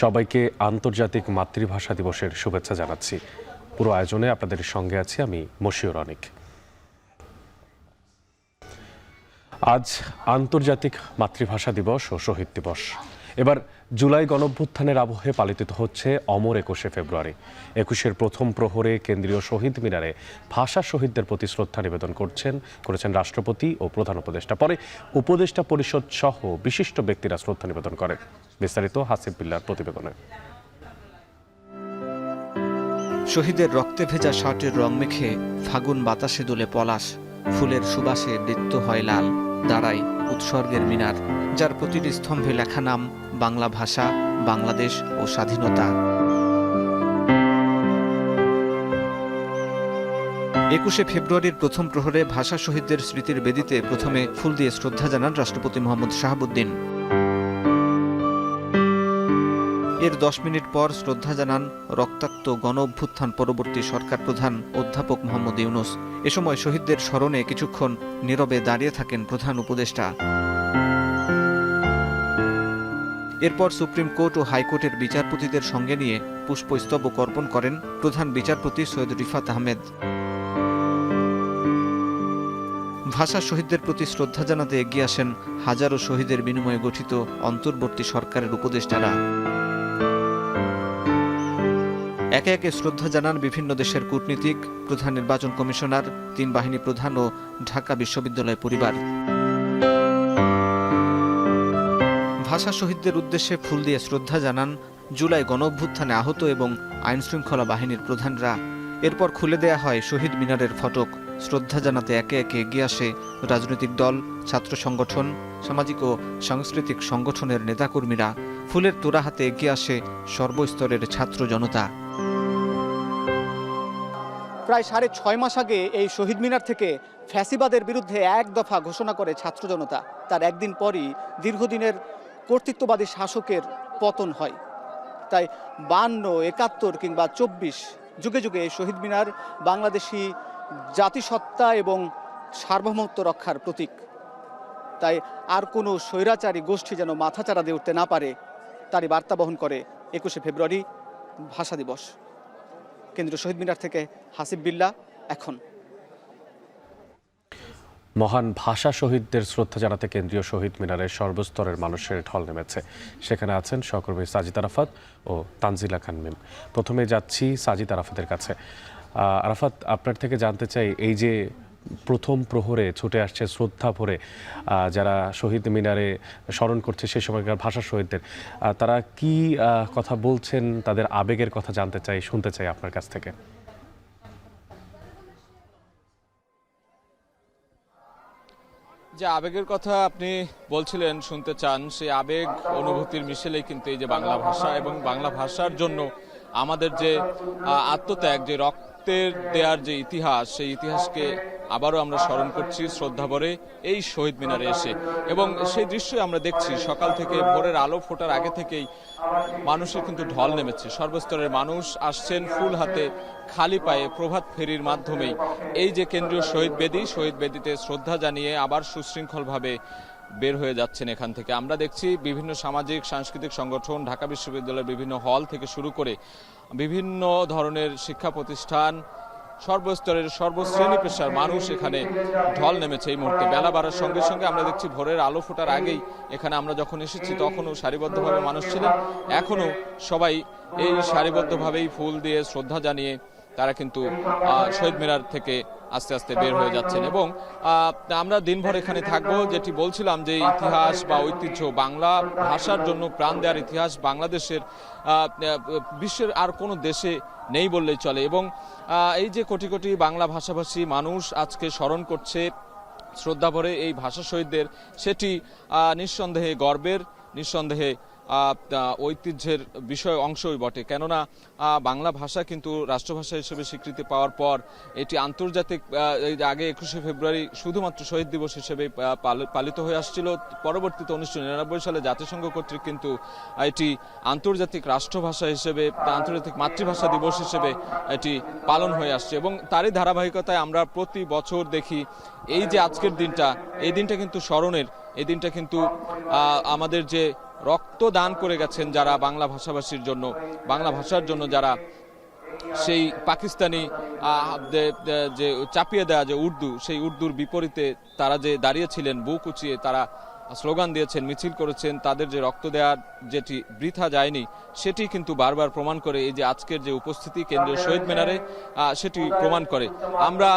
সবাইকে আন্তর্জাতিক মাতৃভাষা দিবসের শুভেচ্ছা জানাচ্ছি। পুরো আয়োজনে আপনাদের সঙ্গে আছি আমি মশিউর অনিক। আজ আন্তর্জাতিক মাতৃভাষা দিবস ও শহীদ দিবস। এবার জুলাই গণঅভ্যুত্থানের আবহে পালিত হচ্ছে অমর ২১শে ফেব্রুয়ারি। ২১-এর প্রথম প্রহরে কেন্দ্রীয় শহীদ মিনারে ভাষা শহীদদের প্রতি শ্রদ্ধা নিবেদন করেছেন রাষ্ট্রপতি ও প্রধান উপদেষ্টা। পরে উপদেষ্টা পরিষদ সহ বিশিষ্ট ব্যক্তিরা শ্রদ্ধা নিবেদন করেন। বিস্তারিত হাসিব বিল্লাহর প্রতিবেদনে। শহীদের রক্তে ভেজা শার্টের রং মেখে ফাগুন বাতাসে দোলে পলাশ, ফুলের সুবাসে নৃত্য হয় লাল, দাঁড়ায় উৎসর্গের মিনার, যার প্রতিটি স্তম্ভে লেখা নাম বাংলা ভাষা, বাংলাদেশ ও স্বাধীনতা। ২১শে ফেব্রুয়ারির প্রথম প্রহরে ভাষা শহীদদের স্মৃতির বেদিতে প্রথমে ফুল দিয়ে শ্রদ্ধা জানান রাষ্ট্রপতি মোহাম্মদ শাহাবুদ্দিন। এর ১০ মিনিট পর শ্রদ্ধা জানান রক্তাক্ত গণ অভ্যুত্থান পরবর্তী সরকার প্রধান অধ্যাপক মোহাম্মদ ইউনূস। এ সময় শহীদদের স্মরণে কিছুক্ষণ নীরবে দাঁড়িয়ে থাকেন প্রধান উপদেষ্টা। এরপর সুপ্রিম কোর্ট ও হাইকোর্টের বিচারপতিদের সঙ্গে নিয়ে পুষ্পস্তবক অর্পণ করেন প্রধান বিচারপতি সৈয়দ রিফাত আহমেদ। ভাষা শহীদদের প্রতি শ্রদ্ধা জানাতে এগিয়ে আসেন হাজারো শহীদের বিনিময়ে গঠিত অন্তর্বর্তী সরকারের উপদেষ্টারা। একে একে শ্রদ্ধা জানান বিভিন্ন দেশের কূটনীতিক, প্রধান নির্বাচন কমিশনার, ৩ বাহিনী প্রধান ও ঢাকা বিশ্ববিদ্যালয় পরিবার। ভাষা শহীদদের উদ্দেশ্যে ফুল দিয়ে শ্রদ্ধা জানান জুলাই গণঅভ্যুত্থানে আহত এবং আইনশৃঙ্খলা বাহিনীর প্রধানরা। এরপর খুলে দেয়া হয় শহীদ মিনারের ফটক। শ্রদ্ধা জানাতে একে একে এগিয়ে আসে রাজনৈতিক দল, ছাত্র সংগঠন, সামাজিক ও সাংস্কৃতিক সংগঠনের নেতাকর্মীরা। ফুলের তোড়া হাতে এগিয়ে আসে সর্বস্তরের ছাত্র জনতা। প্রায় ৬.৫ মাস আগে এই শহীদ মিনার থেকে ফ্যাসিবাদের বিরুদ্ধে এক দফা ঘোষণা করে ছাত্র জনতা। তার একদিন পরই দীর্ঘদিনের কর্তৃত্ববাদী শাসকের পতন হয়। তাই ৫২, ৭১ কিংবা ২৪ যুগে যুগে এই শহীদ মিনার বাংলাদেশি জাতিসত্তা এবং সার্বভৌমত্ব রক্ষার প্রতীক। তাই আর কোনো স্বৈরাচারী গোষ্ঠী যেন মাথাচাড়া দিয়ে উঠতে না পারে, তারই বার্তা বহন করে ২১শে ফেব্রুয়ারি ভাষা দিবস। কেন্দ্রীয় শহীদ মিনার থেকে হাসিব বিল্লাহ, এখন। মহান ভাষা শহীদদের শ্রদ্ধা জানাতে কেন্দ্রীয় শহীদ মিনারের সর্বস্তরের মানুষের ঢল নেমেছে। সেখানে আছেন সহকর্মী সাজিদ আরাফাত ও তানজিলা খান মিম। প্রথমে যাচ্ছি সাজিদ আরাফাতের কাছে। আরাফাত, আপনার থেকে জানতে চাই, এই যে প্রথম প্রহরে ছুটে আসছে শ্রদ্ধা ভরে যারা শহীদ মিনারে স্মরণ করছে সেই সময়কার ভাষা শহীদদের, তারা কি কথা বলছেন, তাদের আবেগের কথা জানতে চাই, শুনতে চাই আপনার কাছ থেকে। যে আবেগের কথা আপনি বলছিলেন, শুনতে চান, সেই আবেগ অনুভূতির মিশেলেই কিন্তু এই যে বাংলা ভাষা এবং বাংলা ভাষার জন্য আমাদের যে আত্মত্যাগ, যে রক্তের দেওয়ার যে ইতিহাস, সেই ইতিহাসকে আবারও আমরা স্মরণ করছি শ্রদ্ধাভরে এই শহীদ মিনারে এসে। এবং সেই দৃশ্যই আমরা দেখছি সকাল থেকে, ভোরের আলো ফোটার আগে থেকেই মানুষের কিন্তু ঢল নেমেছে। সর্বস্তরের মানুষ আসছেন ফুল হাতে, খালি পায়ে, প্রভাত ফেরির মাধ্যমেই এই যে কেন্দ্রীয় শহীদ বেদিতে শ্রদ্ধা জানিয়ে আবার সুশৃঙ্খলভাবে বের হয়ে যাচ্ছেন এখান থেকে। আমরা দেখছি বিভিন্ন সামাজিক সাংস্কৃতিক সংগঠন, ঢাকা বিশ্ববিদ্যালয়ের বিভিন্ন হল থেকে শুরু করে বিভিন্ন ধরনের শিক্ষা প্রতিষ্ঠান, সর্বস্তরের সর্বশ্রেণী পেশার মানুষ এখানে ঢল নেমেছে এই মুহূর্তে। বেলা বাড়ার সঙ্গে সঙ্গে আমরা দেখছি ভোরের আলো ফোটার আগেই এখানে আমরা যখন এসেছি তখনও সারিবদ্ধভাবে মানুষ ছিলেন, এখনও সবাই এই সারিবদ্ধভাবেই ফুল দিয়ে শ্রদ্ধা জানিয়ে তারা কিন্তু শহীদ মিনার থেকে আস্তে আস্তে বের হয়ে যাচ্ছেন। এবং আমরা দিনভর এখানে থাকবো। যেটি বলছিলাম যে ইতিহাস বা ঐতিহ্য, বাংলা ভাষার জন্য প্রাণ দেওয়ার ইতিহাস বাংলাদেশের বিশ্বের আর কোনো দেশে নেই বললেই চলে। এবং এই যে কোটি কোটি বাংলা ভাষাভাষী মানুষ আজকে স্মরণ করছে শ্রদ্ধাভরে এই ভাষা শহীদদের, সেটি নিঃসন্দেহে গর্বের, নিঃসন্দেহে ঐতিহ্যের বিষয় অংশই বটে। কেননা বাংলা ভাষা কিন্তু রাষ্ট্রভাষা হিসেবে স্বীকৃতি পাওয়ার পর এটি আন্তর্জাতিক, আগে ২১শে ফেব্রুয়ারি শুধুমাত্র শহীদ দিবস হিসেবে পালিত হয়ে আসছিল। পরবর্তীতে ১৯৯৯ সালে জাতিসংঘ কর্তৃক কিন্তু এটি আন্তর্জাতিক রাষ্ট্রভাষা হিসেবে, আন্তর্জাতিক মাতৃভাষা দিবস হিসেবে এটি পালন হয়ে আসছে। এবং তারই ধারাবাহিকতায় আমরা প্রতি বছর দেখি এই যে আজকের দিনটা, এই দিনটা কিন্তু স্মরণের, এই দিনটা কিন্তু আমাদের যে রক্ত দান করে গেছেন যারা বাংলা ভাষাভাষীর জন্য, বাংলা ভাষার জন্য যারা সেই পাকিস্তানি যে চাপিয়ে দেওয়া যে উর্দু, সেই উর্দুর বিপরীতে তারা যে দাঁড়িয়েছিলেন বুক উঁচিয়ে, তারা স্লোগান দিয়েছেন, মিছিল করেছেন, তাদের যে রক্ত দেওয়ার যেটি বৃথা যায়নি সেটি কিন্তু বারবার প্রমাণ করে। এই যে আজকের যে উপস্থিতি কেন্দ্রীয় শহীদ মিনারে, সেটি প্রমাণ করে। আমরা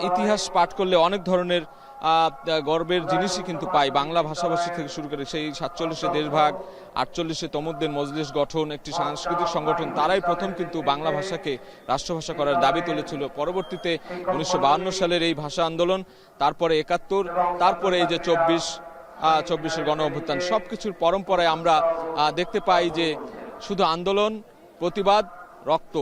ইতিহাস পাঠ করলে অনেক ধরনের গর্বের জিনিসই কিন্তু পাই, বাংলা ভাষাভাষী থেকে শুরু করে সেই 47-এ দেশভাগ, 48-এ তমুদ্দিন মজলিস গঠন, একটি সাংস্কৃতিক সংগঠন, তারাই প্রথম কিন্তু বাংলা ভাষাকে রাষ্ট্রভাষা করার দাবি তুলেছিল। পরবর্তীতে 1952 সালের এই ভাষা আন্দোলন, তারপরে 71, তারপরে এই যে 24-এর গণ অভ্যুত্থান, সবকিছুর পরম্পরায় আমরা দেখতে পাই যে শুধু আন্দোলন, প্রতিবাদ, রক্ত,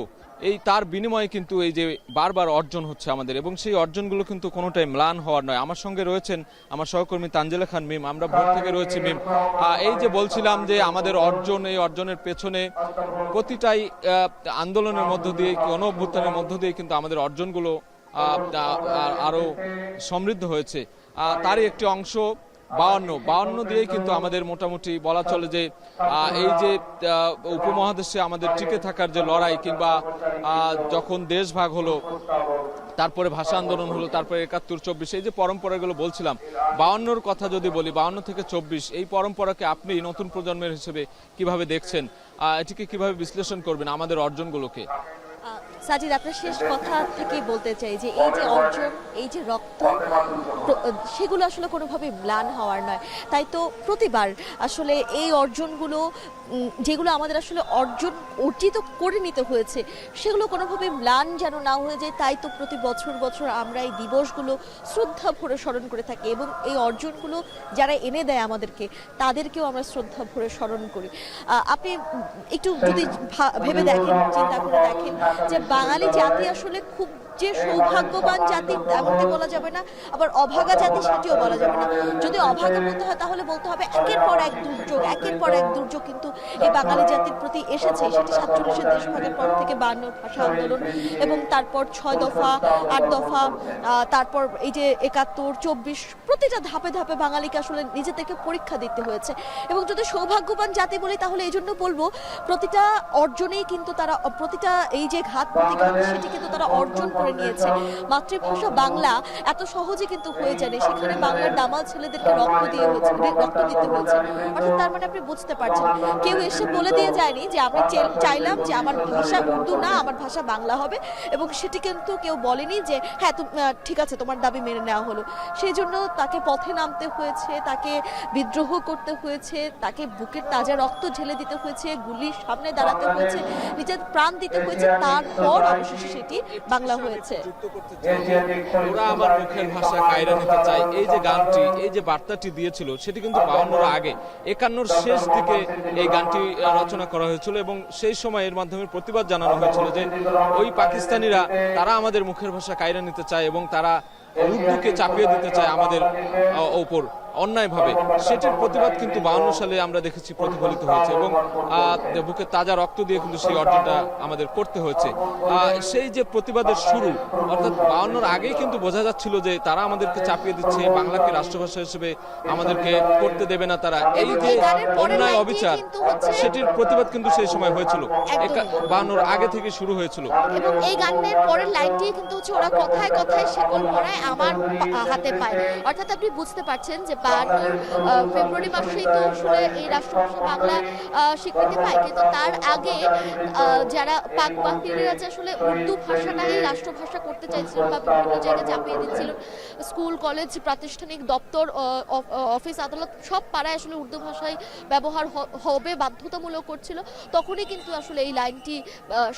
এই তার বিনিময়ে কিন্তু এই যে বারবার অর্জন হচ্ছে আমাদের, এবং সেই অর্জনগুলো কিন্তু কোনোটাই ম্লান হওয়ার নয়। আমার সঙ্গে রয়েছেন আমার সহকর্মী তানজিলা খান মিম, আমরা ভোর থেকে রয়েছি মিম। এই যে বলছিলাম যে আমাদের অর্জন, এই অর্জনের পেছনে প্রতিটাই আন্দোলনের মধ্য দিয়ে, গণ অভ্যুত্থানের মধ্য দিয়ে কিন্তু আমাদের অর্জনগুলো আরো সমৃদ্ধ হয়েছে। তারই একটি অংশ 52 দিয়েই কিন্তু আমাদের মোটামুটি বলা চলে যে এই যে উপমহাদেশে আমাদের টিকে থাকার যে লড়াই, কিংবা যখন দেশ ভাগ হলো, তারপরে ভাষা আন্দোলন হলো, তারপরে 71, 24, এই যে পরম্পরাগুলো বলছিলাম, 52-র কথা যদি বলি, 52 থেকে 24 এই পরম্পরাকে আপনি নতুন প্রজন্মের হিসেবে কিভাবে দেখছেন, এটিকে কিভাবে বিশ্লেষণ করবেন আমাদের অর্জনগুলোকে? সাজিদ, আপনার শেষ কথা থেকেই বলতে চাই যে এই যে অর্জন, এই যে রক্ত, সেগুলো আসলে কোনোভাবে ম্লান হওয়ার নয়। তাই তো প্রতিবার আসলে এই অর্জনগুলো, যেগুলো আমাদের আসলে অর্জিত করে নিতে হয়েছে, সেগুলো কোনোভাবে ম্লান যেন না হয়ে যায়। তাই তো প্রতি বছর বছর আমরা এই দিবসগুলো শ্রদ্ধা ভরে স্মরণ করে থাকি, এবং এই অর্জনগুলো যারা এনে দেয় আমাদেরকে, তাদেরকেও আমরা শ্রদ্ধা ভরে স্মরণ করি। আপনি একটু যদি ভেবে দেখেন, চিন্তা করে দেখেন যে বাঙালি জাতি আসলে খুব যে সৌভাগ্যবান জাতি এমনটি বলা যাবে না, আবার অভাগা জাতি সেটিও বলা যাবে না। যদি অভাগা বলতে হয় তাহলে বলতে হবে একের পর এক দুর্যোগ, একের পর এক দুর্যোগ কিন্তু এই বাঙালি জাতির প্রতি এসেছে। সেটি 47-এর দেশভাগের পর থেকে 52 ভাষা আন্দোলন, এবং তারপর 6 দফা, 8 দফা, তারপর এই যে 71, 24, প্রতিটা ধাপে ধাপে বাঙালিকে আসলে নিজেদেরকে পরীক্ষা দিতে হয়েছে। এবং যদি সৌভাগ্যবান জাতি বলি তাহলে এই জন্য বলবো প্রতিটা অর্জনেই কিন্তু তারা, প্রতিটা এই যে ঘাত প্রতিঘাত, সেটি কিন্তু তারা অর্জন করে নিয়েছে। মাতৃভাষা বাংলা এত সহজে কিন্তু হয়ে যায়নি, সেখানে বাংলার দামাল ছেলেদেরকে রক্ত দিতে হয়েছে। অর্থাৎ তার মানে আপনি বুঝতে পারছেন, কেউ এসে বলে দিয়ে যায়নি যে আমি চাইলাম যে আমার ভাষা উর্দু না, আমার ভাষা বাংলা হবে, এবং সেটি কিন্তু কেউ বলেনি যে হ্যাঁ ঠিক আছে, তোমার দাবি মেনে নেওয়া হলো। সেই জন্য তাকে পথে নামতে হয়েছে, তাকে বিদ্রোহ করতে হয়েছে, তাকে বুকের তাজা রক্ত ঢেলে দিতে হয়েছে, গুলির সামনে দাঁড়াতে হয়েছে, নিজের প্রাণ দিতে হয়েছে, তারপর অবশেষে সেটি বাংলা হয়েছে। ওরা আমার মুখের ভাষা কায়রা নিতে চায়, এই যে গানটি, এই যে বার্তাটি দিয়েছিল, সেটি কিন্তু 52-র আগে, 51-র শেষ দিকে এই গানটি রচনা করা হয়েছিল, এবং সেই সময় এর মাধ্যমে প্রতিবাদ জানানো হয়েছিল যে ওই পাকিস্তানিরা, তারা আমাদের মুখের ভাষা কায়রা নিতে চায় এবং তারা উর্দুকে চাপিয়ে দিতে চায় আমাদের ওপর অন্যায়ভাবে। সেটির প্রতিবাদ কিন্তু 52 সালে আমরা দেখেছি প্রতিফলিত হয়েছে, এবং বুকে তাজা রক্ত দিয়ে কিন্তু সেই অর্জনটা আমাদের করতে হয়েছে। সেই যে প্রতিবাদের শুরু, অর্থাৎ 52-র আগেই কিন্তু বোঝা যাচ্ছিল যে তারা আমাদেরকে চাপিয়ে দিচ্ছে, বাংলাকে রাষ্ট্রভাষা হিসেবে আমাদেরকে করতে দেবে না তারা। এই যে অন্যায় অবিচার, সেটির প্রতিবাদ কিন্তু সেই সময় হয়েছিল, 52-র আগে থেকে শুরু হয়েছিল। এবং এই গানের পরের লাইনটি কিন্তু হচ্ছে ওরা কথায় কথায় শেকল পরায় আমার হাতে পায়। অর্থাৎ আপনি বুঝতে পারছেন যে 52 ফেব্রুয়ারি মাসেই তো আসলে এই রাষ্ট্রভাষা বাংলা স্বীকৃতি পায়, কিন্তু তার আগে যারা পাক বাহিনীরা যে আসলে উর্দু ভাষাটাই রাষ্ট্রভাষা করতে চাইছিল বা বিভিন্ন জায়গায় চাপিয়ে দিচ্ছিল, স্কুল, কলেজ, প্রাতিষ্ঠানিক দপ্তর, অফিস, আদালত সব পাড়ায় আসলে উর্দু ভাষায় ব্যবহার হবে বাধ্যতামূলক করছিল, তখনই কিন্তু আসলে এই লাইনটি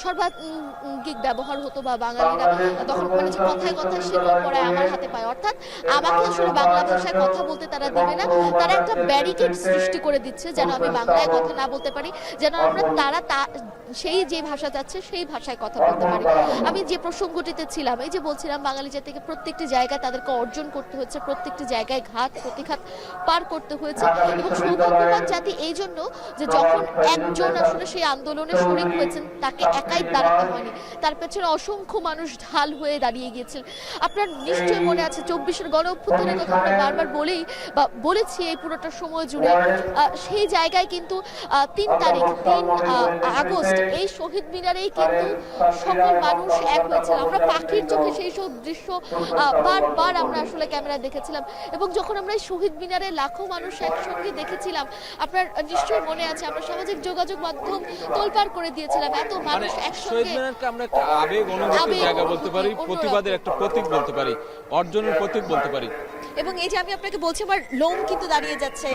সর্বাঙ্গিক ব্যবহার হতো, বা বাঙালিরা তখন মানে যে কথায় কথায় শেকল পরায় আমার হাতে পায়। অর্থাৎ আমাকে আসলে বাংলা ভাষায় কথা বলতে তারা দিবে না, তারা একটা ব্যারিকেড সৃষ্টি করে দিচ্ছে যেন আমি বাংলায় কথা না বলতে পারি, যেন আমরা তারা সেই যে ভাষা যাচ্ছে সেই ভাষায় কথা বলতে পারি। আমি যে প্রসঙ্গটিতে ছিলাম, এই যে বলছিলাম বাঙালি জাতিকে প্রত্যেকটি জায়গায় তাদেরকে অর্জন করতে হয়েছে, প্রত্যেকটি জায়গায় ঘাত প্রতিঘাত পার করতে হয়েছে, এবং সৌভাগ্যবান জাতি এই জন্য যে যখন একজন আসলে সেই আন্দোলনে শরিক হয়েছেন, তাকে একাই দাঁড়াতে হয়নি, তার পেছনে অসংখ্য মানুষ ঢাল হয়ে দাঁড়িয়ে গিয়েছিল। আপনার নিশ্চয়ই মনে আছে 24-এর গণ অভ্যুত্থানের কথা আমরা বারবার বলেই বা বলেছি এই পুরোটা সময় জুড়ে, সেই জায়গায় কিন্তু 3 আগস্ট এই শহীদ মিনারেই কিন্তু সকল মানুষ এক হয়েছিল। আমরা পাখির চোখে সেই সব দৃশ্য বারবার আমরা আসলে ক্যামেরায় দেখেছিলাম, এবং যখন আমরা এই শহীদ মিনারে লাখো মানুষ একসঙ্গে দেখেছিলাম, আপনার নিশ্চয়ই মনে আছে, আমরা সামাজিক যোগাযোগ মাধ্যম তোলপাড় করে দিয়েছিলাম, এত মানুষ শহীদ একসঙ্গে। মিনারকে আমরা একটা আবেগ অনুভূতির জায়গা বলতে পারি, প্রতিবাদের একটা প্রতীক বলতে পারি, অর্জনের প্রতীক বলতে পারি। এবং এই যে আমি আপনাকে বলছি, আমার লোম কিন্তু দাঁড়িয়ে যাচ্ছে।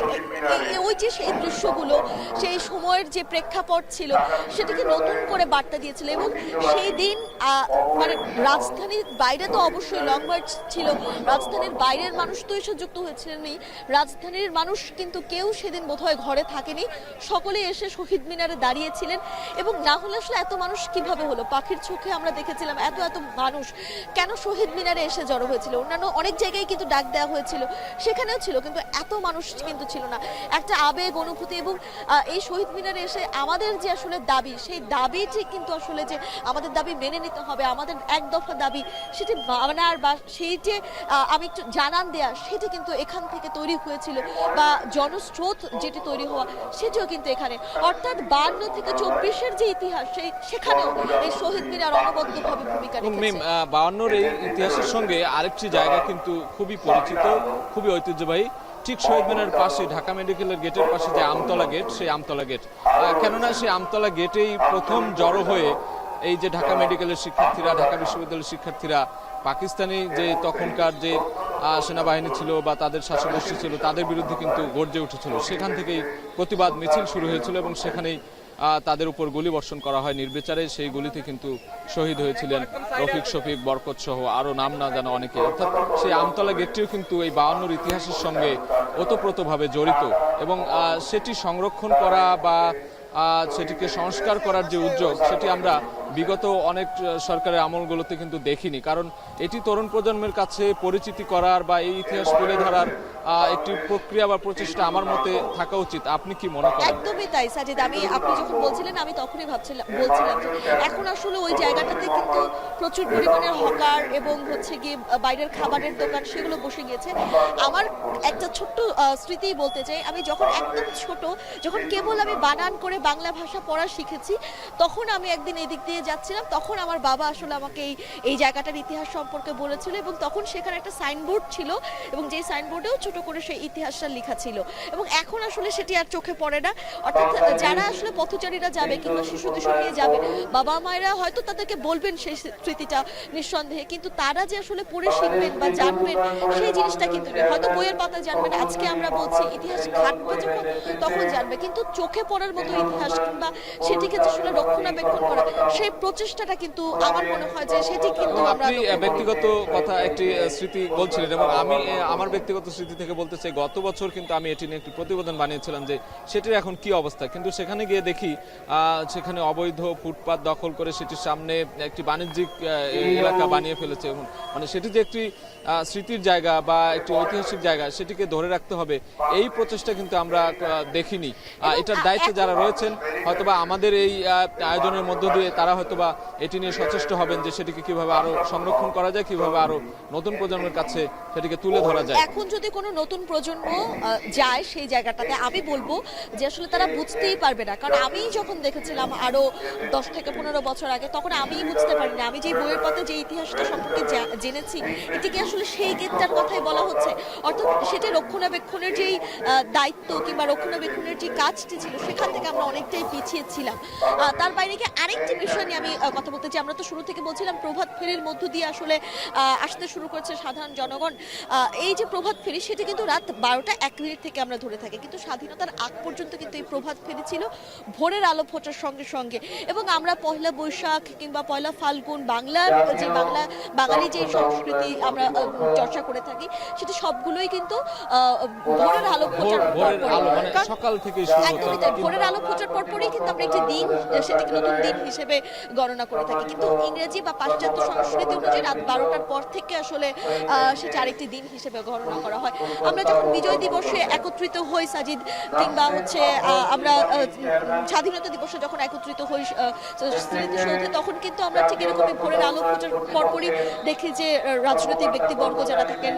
ওই যে সেই দৃশ্যগুলো, সেই সময়ের যে প্রেক্ষাপট ছিল, সেটাকে নতুন করে বার্তা দিয়েছিল। এবং সেই দিন মানে রাজধানীর বাইরে তো অবশ্যই লং মার্চ ছিল, রাজধানীর বাইরের মানুষ তো এসে যুক্ত হয়েছিলেনই, রাজধানীর মানুষ কিন্তু কেউ সেদিন বোধহয় ঘরে থাকেনি, সকলে এসে শহীদ মিনারে দাঁড়িয়েছিলেন। এবং না হলে আসলে এত মানুষ কিভাবে হলো? পাখির চোখে আমরা দেখেছিলাম এত এত মানুষ কেন শহীদ মিনারে এসে জড়ো হয়েছিল। অন্যান্য অনেক জায়গায় কিন্তু ডাক দেওয়া হয়েছিল, সেখানেও ছিল, কিন্তু এত মানুষ কিন্তু ছিল না। একটা আবেগ অনুভূতি। এবং এই শহীদ মিনারে এসে আমাদের যে আসলে দাবি, সেই দাবিটি কিন্তু আসলে যে আমাদের দাবি মেনে নিতে হবে, আমাদের এক দফা দাবি, সেটি মানার বা সেই যে আমি একটু জানান দেয়া, সেটি কিন্তু এখান থেকে তৈরি হয়েছিল, বা জনস্রোত যেটি তৈরি হওয়া, সেটিও কিন্তু এখানে। অর্থাৎ 52 থেকে 24-এর যে ইতিহাস, সেখানেও এই শহীদ মিনার অনবদ্যভাবে ভূমিকা রেখেছে। 52-র এই ইতিহাসের সঙ্গে আরেকটি জায়গা কিন্তু খুবই পরিচিত, খুবই ঐতিহ্যবাহী। ঠিক শহীদ মিনারের পাশে, ঢাকা মেডিকেলের গেটের পাশে যে আমতলা গেট, সেই আমতলা গেট, কেননা সেই আমতলা গেটেই প্রথম জড়ো হয়ে এই যে ঢাকা মেডিকেলের শিক্ষার্থীরা, ঢাকা বিশ্ববিদ্যালয়ের শিক্ষার্থীরা, পাকিস্তানি যে তখনকার যে সেনাবাহিনী ছিল বা তাদের শাসকগোষ্ঠী ছিল, তাদের বিরুদ্ধে কিন্তু গর্জে উঠেছিল। সেখান থেকেই প্রতিবাদ মিছিল শুরু হয়েছিল, এবং সেখানেই তাদের উপর গুলি বর্ষণ করা হয় নির্বিচারে। সেই গুলিতে কিন্তু শহীদ হয়েছিলেন রফিক, শফিক, বরকত সহ আরো নাম না জানা অনেকে। অর্থাৎ সেই আমতলা গেটটিও কিন্তু এই 52-র ইতিহাসের সঙ্গে ওতপ্রোতভাবে জড়িত, এবং সেটি সংরক্ষণ করা বা সেটিকে সংস্কার করার যে উদ্যোগ, সেটি আমরা বিগত অনেক সরকারের আমলগুলোতে কিন্তু দেখিনি। কারণ এটি তরুণ প্রজন্মের কাছে পরিচিতি করার বা এই ইতিহাস তুলে ধরার একটি প্রক্রিয়া বা প্রচেষ্টা আমার মতে থাকা উচিত। আপনি কি মনে করেন? একদমই তাই সাজিদ। আপনি যখন বলছিলেন, আমি তখনই বলছিলাম যে এখন আসলে ওই জায়গাটাতে কিন্তু প্রচুর পরিমাণের হকার এবং হচ্ছে গিয়ে বাইরের খাবারের দোকান, সেগুলো বসে গিয়েছে। আমার একটা ছোট্ট স্মৃতি বলতে চাই। আমি যখন একদম ছোট, যখন কেবল আমি বানান করে বাংলা ভাষা পড়া শিখেছি, তখন আমি একদিন এদিক দিয়ে যাচ্ছিলাম, তখন আমার বাবা আসলে আমাকে এই জায়গাটার ইতিহাস সম্পর্কে বলেছিল, এবং তখন সেখানে একটা সাইনবোর্ড ছিল, এবং যে সাইনবোর্ডেও ছোট করে সেই ইতিহাসটা লেখা ছিল। এবং এখন আসলে সেটি আর চোখে পড়ে না। অর্থাৎ যারা আসলে পথচারীরা যাবে কিংবা শিশুদের নিয়ে যাবে, বাবা মায়েরা হয়তো তাদেরকে বলবেন সেই স্মৃতিটা নিঃসন্দেহে, কিন্তু তারা যে আসলে পড়ে শিখবেন বা জানবেন, সেই জিনিসটা কিন্তু হয়তো বইয়ের পাতায় জানবেন। আজকে আমরা বলছি ইতিহাস ঘাটবে যখন, তখন জানবে, কিন্তু চোখে পড়ার মতো ইতিহাস কিংবা সেটিকে আসলে রক্ষণাবেক্ষণ করা, সেই প্রচেষ্টাটা কিন্তু আমার মনে হয় যে সেটি কিন্তু আমরা। ব্যক্তিগত কথা, একটি স্মৃতি বলছিলেন, এবং আমি আমার ব্যক্তিগত স্মৃতি থেকে বলতে চাই, গত বছর কিন্তু আমি এটি নিয়ে একটি প্রতিবেদন বানিয়েছিলাম যে সেটির এখন কি অবস্থা। কিন্তু সেখানে গিয়ে দেখি সেখানে অবৈধ ফুটপাত দখল করে সেটির সামনে একটি বাণিজ্যিক এলাকা বানিয়ে ফেলেছে। মানে সেটি যে একটি স্মৃতির জায়গা বা একটি ঐতিহাসিক জায়গা, সেটিকে ধরে রাখতে হবে, এই প্রচেষ্টা কিন্তু আমরা দেখিনি। এটার দায়িত্বে যারা রয়েছেন, হয়তোবা আমাদের এই আয়োজনের মধ্য দিয়ে তারা হয়তোবা এটি নিয়ে সচেষ্ট হবেন যে সেটিকে কিভাবে আরো সংরক্ষণ করা যায়, কিভাবে আরো নতুন প্রজন্মের কাছে সেটিকে তুলে ধরা যায়। এখন যদি কোনো নতুন প্রজন্ম যায় সেই জায়গাটাতে, আমি বলবো যে আসলে তারা বুঝতেই পারবে না। কারণ আমি যখন দেখেছিলাম আরো 10 থেকে 15 বছর আগে, তখন আমি বুঝতে পারিনি। আমি যে বইয়ের পাতায় যে ইতিহাসটা সম্পর্কে জেনেছি, এটিকে আসলে সেই গেটটার কথাই বলা হচ্ছে। অর্থাৎ সেটি রক্ষণাবেক্ষণের যেই দায়িত্ব কিংবা রক্ষণাবেক্ষণের যে কাজটি ছিল, সেখান থেকে আমরা অনেকটাই পিছিয়ে ছিলাম। তার বাইরে কি আরেকটি বিষয় নিয়ে আমি কথা বলতে চাই। আমরা তো শুরু থেকে বলছিলাম প্রভাত ফেরির মধ্য দিয়ে আসলে আসতে শুরু করেছে সাধারণ জনগণ। এই যে প্রভাত ফেরি, সেটি কিন্তু রাত 12টা 1 মিনিট থেকে আমরা ধরে থাকি, কিন্তু স্বাধীনতার আগ পর্যন্ত কিন্তু এই প্রভাত ফেরি ছিল ভোরের আলো ফোটার সঙ্গে সঙ্গে। এবং আমরা পয়লা বৈশাখ কিংবা পয়লা ফাল্গুন, বাংলার যে বাঙালি যে সংস্কৃতি আমরা চর্চা করে থাকি, সেটি সবগুলোই কিন্তু ভোরের আলো ফোটার পর, সকাল থেকে ভোরের আলো ফোটার পরপরই কিন্তু আমরা একটি দিন, সেটিকে নতুন দিন হিসেবে গণনা করে থাকি। কিন্তু ইংরেজি বা পাশ্চাত্য সংস্কৃতি অনুযায়ী রাত 12টার পর থেকে আসলে সেটি আরেক একটি দিন হিসেবে গণনা করা হয়। আমরা যখন বিজয় দিবসে একত্রিত হই সাজিদ, কিংবা হচ্ছে আমরা স্বাধীনতা দিবসে যখন একত্রিত হই স্মৃতিসৌধে, তখন কিন্তু আমরা ঠিক এরকমই ভোরের আলো ফোটার পরপরই দেখি যে রাজনৈতিক ব্যক্তিবর্গ যারা থাকেন,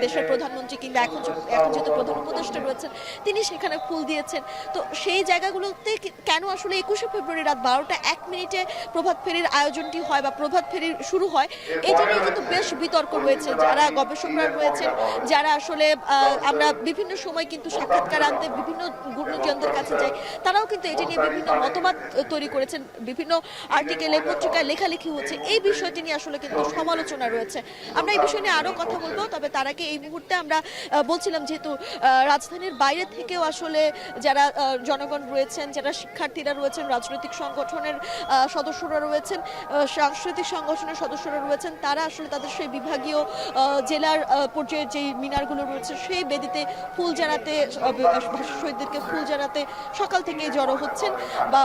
দেশের প্রধানমন্ত্রী কিংবা এখন যেহেতু প্রধান উপদেষ্টা রয়েছেন, তিনি সেখানে ফুল দিয়েছেন। তো সেই জায়গাগুলোতে কেন আসলে 21শে ফেব্রুয়ারি রাত 12টা 1 মিনিটে প্রভাত ফেরির আয়োজনটি হয় বা প্রভাত ফেরির শুরু হয়, এটা নিয়ে কিন্তু বেশ বিতর্ক রয়েছে। যারা গবেষকরা রয়েছেন, যারা আসলে আমরা বিভিন্ন সময় কিন্তু সাক্ষাৎকার আনতে বিভিন্ন গুণীজনদের কাছে যাই, তারাও কিন্তু এটা নিয়ে বিভিন্ন মতামত তৈরি করেছেন, বিভিন্ন আর্টিকেলে পত্রিকায় লেখালেখি হচ্ছে। এই বিষয়টি নিয়ে আসলে কিন্তু সমালোচনা রয়েছে। আমরা এই বিষয় নিয়ে আরো কথা বলবো, তবে তার আগে এই মুহূর্তে আমরা বলছিলাম যেহেতু রাজধানীর বাইরে থেকেও আসলে যারা জনগণ রয়েছেন, যারা শিক্ষার্থীরা রয়েছেন, রাজনৈতিক সংগঠনের সদস্যরা রয়েছেন, সাংস্কৃতিক সংগঠনের সদস্যরা রয়েছেন, তারা আসলে তাদের সেই বিভাগীয় জেলার পর্যায়ে যে মিনারগুলো রয়েছে সেই বেদিতে ফুল জানাতে, ভাষা শহীদদেরকে ফুল জানাতে সকাল থেকেই জড়ো হচ্ছেন বা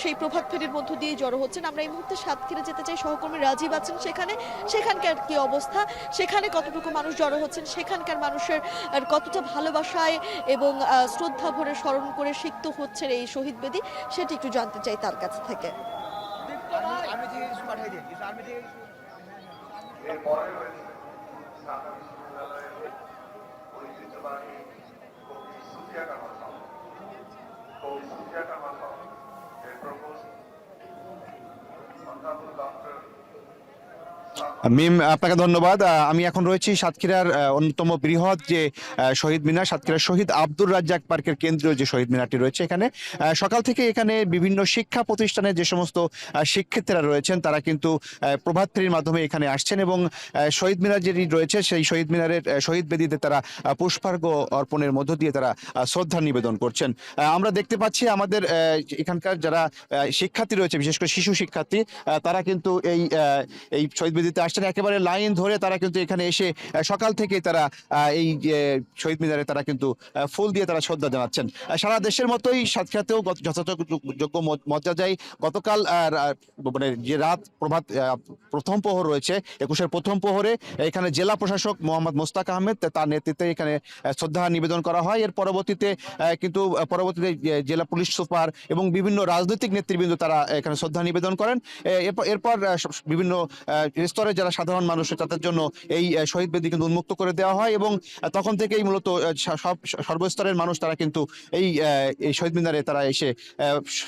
সেই প্রভাত ফেরির মধ্য দিয়ে জড়ো হচ্ছেন। আমরা এই মুহূর্তে সাতক্ষীরা যেতে চাই, সহকর্মী রাজীব আছেন সেখানকার কি অবস্থা, সেখানে কতটুকু মানুষ জড়ো হচ্ছেন, সেখানকার মানুষের কতটা ভালোবাসায় এবং শ্রদ্ধা ভরে স্মরণ করে সিক্ত হচ্ছে এই শহীদ বেদি, সেটি একটু জানতে চাই তার কাছ থেকে। মিম, আপনাকে ধন্যবাদ। আমি এখন রয়েছি সাতক্ষীরার অন্যতম বৃহৎ যে শহীদ মিনার, সাতক্ষীরা শহীদ আব্দুর রাজ্জাক পার্কের কেন্দ্রীয় যে শহীদ মিনারটি রয়েছে। এখানে সকাল থেকে এখানে বিভিন্ন শিক্ষা প্রতিষ্ঠানের যে সমস্ত শিক্ষার্থীরা রয়েছেন, তারা কিন্তু প্রভাত ফেরির মাধ্যমে এখানে আসছেন এবং শহীদ মিনার যেটি রয়েছে সেই শহীদ মিনারের শহীদ বেদিতে তারা পুষ্পার্ঘ অর্পণের মধ্য দিয়ে তারা শ্রদ্ধা নিবেদন করছেন। আমরা দেখতে পাচ্ছি আমাদের এখানকার যারা শিক্ষার্থী রয়েছে, বিশেষ করে শিশু শিক্ষার্থী, তারা কিন্তু এই শহীদ বেদিতে আসছেন একেবারে লাইন ধরে। তারা কিন্তু এখানে এসে সকাল থেকে তারা এই শহীদ মিনারে তারা কিন্তু ফুল দিয়ে তারা শ্রদ্ধা জানাচ্ছেন। সারা দেশের মতোই সাতক্ষীরাতেও যথাযোগ্য মর্যাদায় গতকাল মানে যে রাত প্রথম প্রহর রয়েছে, 21-এর প্রথম প্রহরে এখানে জেলা প্রশাসক মোহাম্মদ মোস্তাক আহমেদ, তার নেতৃত্বে এখানে শ্রদ্ধা নিবেদন করা হয়। এর পরবর্তীতে জেলা পুলিশ সুপার এবং বিভিন্ন রাজনৈতিক নেতৃবৃন্দ তারা এখানে শ্রদ্ধা নিবেদন করেন। এরপর বিভিন্ন স্তরে যারা সাধারণ মানুষ, তাদের জন্য এই শহীদ বেদি কিন্তু উন্মুক্ত করে দেওয়া হয় এবং তখন থেকেই মূলত সর্বস্তরের মানুষ তারা কিন্তু এই শহীদ মিনারে তারা এসে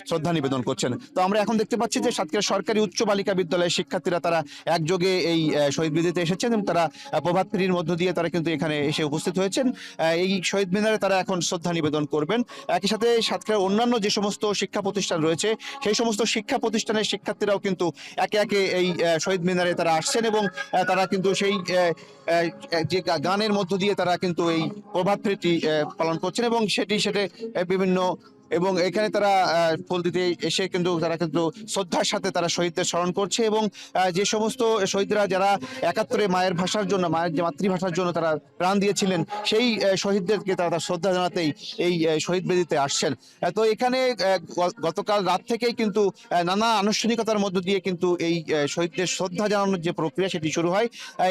শ্রদ্ধা নিবেদন করছেন। তো আমরা এখন দেখতে পাচ্ছি যে সাতক্ষীরা সরকারি উচ্চ বালিকা বিদ্যালয়ের শিক্ষার্থীরা তারা একযোগে এই শহীদ বেদিতে এসেছেন এবং তারা প্রভাত ফেরির মধ্য দিয়ে তারা কিন্তু এখানে এসে উপস্থিত হয়েছেন। এই শহীদ মিনারে তারা এখন শ্রদ্ধা নিবেদন করবেন। একই সাথে সাতক্ষীরার অন্যান্য যে সমস্ত শিক্ষা প্রতিষ্ঠান রয়েছে সেই সমস্ত শিক্ষা প্রতিষ্ঠানের শিক্ষার্থীরাও কিন্তু একে একে এই শহীদ মিনারে তারা আসছেন এবং তারা কিন্তু সেই যে গানের মধ্য দিয়ে তারা কিন্তু এই প্রভাত ফেরিটি পালন করছেন এবং সেটি বিভিন্ন এবং এখানে তারা ফুল দিতে এসে কিন্তু তারা কিন্তু শ্রদ্ধার সাথে তারা শহীদদের স্মরণ করছে এবং যে সমস্ত শহীদরা যারা 71-এ মায়ের ভাষার জন্য, মায়ের যে মাতৃভাষার জন্য তারা প্রাণ দিয়েছিলেন, সেই শহীদদেরকে তারা শ্রদ্ধা জানাতেই এই শহীদ বেদিতে আসছেন। তো এখানে গতকাল রাত থেকেই কিন্তু নানা আনুষ্ঠানিকতার মধ্য দিয়ে কিন্তু এই শহীদদের শ্রদ্ধা জানানোর যে প্রক্রিয়া সেটি শুরু হয়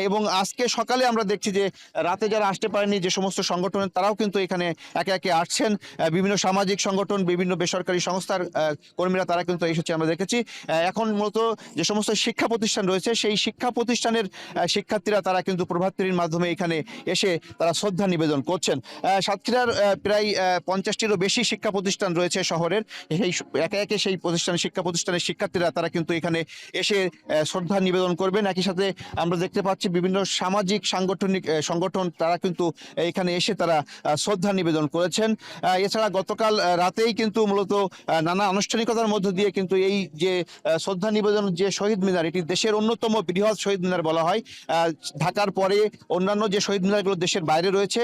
এবং আজকে সকালে আমরা দেখছি যে রাতে যারা আসতে পারেনি যে সমস্ত সংগঠন, তারাও কিন্তু এখানে একে একে আসছেন। বিভিন্ন সামাজিক সংগঠন, বিভিন্ন বেসরকারি সংস্থার কর্মীরা তারা কিন্তু এসেছে আমরা দেখেছি। এখন মূলত যে সমস্ত শিক্ষা প্রতিষ্ঠান রয়েছে সেই শিক্ষা প্রতিষ্ঠানের শিক্ষার্থীরা তারা কিন্তু প্রভাত ফেরির মাধ্যমে এখানে এসে তারা শ্রদ্ধা নিবেদন করছেন। সাতক্ষীরার প্রায় 50-টিরও বেশি শিক্ষা প্রতিষ্ঠান রয়েছে শহরের। সেই একে একে সেই শিক্ষা প্রতিষ্ঠানের শিক্ষার্থীরা তারা কিন্তু এখানে এসে শ্রদ্ধা নিবেদন করবেন। একই সাথে আমরা দেখতে পাচ্ছি বিভিন্ন সামাজিক সাংগঠনিক সংগঠন তারা কিন্তু এখানে এসে তারা শ্রদ্ধা নিবেদন করেছেন। এছাড়া গতকাল রাতেই কিন্তু মূলত নানা আনুষ্ঠানিকতার মধ্য দিয়ে কিন্তু এই যে শ্রদ্ধা নিবেদন যে শহীদ মিনার, এটি দেশের অন্যতম বৃহৎ শহীদ মিনার বলা হয়। ঢাকার পরে অন্যান্য যে শহীদ মিনারগুলো দেশের বাইরে রয়েছে,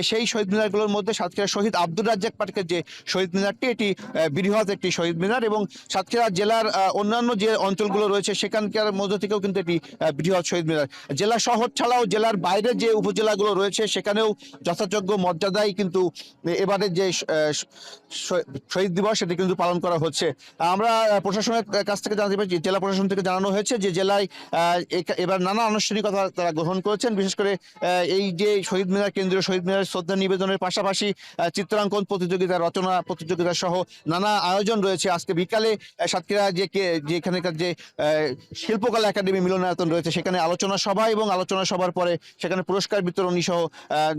সেই শহীদ মিনারগুলোর মধ্যে সাতক্ষীরা শহীদ আব্দুর রাজ্জাক পার্কের যে শহীদ মিনারটি, এটি বৃহৎ একটি শহীদ মিনার এবং সাতক্ষীরা জেলার অন্যান্য যে অঞ্চলগুলো রয়েছে সেখানকার মধ্য থেকেও কিন্তু এটি বৃহৎ শহীদ মিনার। জেলা শহর ছাড়াও জেলার বাইরে যে উপজেলাগুলো রয়েছে সেখানেও যথাযোগ্য মর্যাদায় কিন্তু এবারে যে শহীদ দিবস সেটি কিন্তু পালন করা হচ্ছে। আমরা প্রশাসনের কাছ থেকে জানতে পারছি, জেলা প্রশাসন থেকে জানানো হয়েছে যে জেলায় এবার নানা আনুষ্ঠানিকতা তারা গ্রহণ করেছেন। বিশেষ করে এই যে শহীদ মিনার, কেন্দ্রীয় শহীদ মিনার শ্রদ্ধা নিবেদনের পাশাপাশি চিত্রাঙ্কন প্রতিযোগিতা, রচনা প্রতিযোগিতা সহ নানা আয়োজন রয়েছে। আজকে বিকালে সাতক্ষীরা যেখানকার যে শিল্পকলা একাডেমি মিলনায়তন রয়েছে সেখানে আলোচনা সভা এবং আলোচনা সভার পরে সেখানে পুরস্কার বিতরণী সহ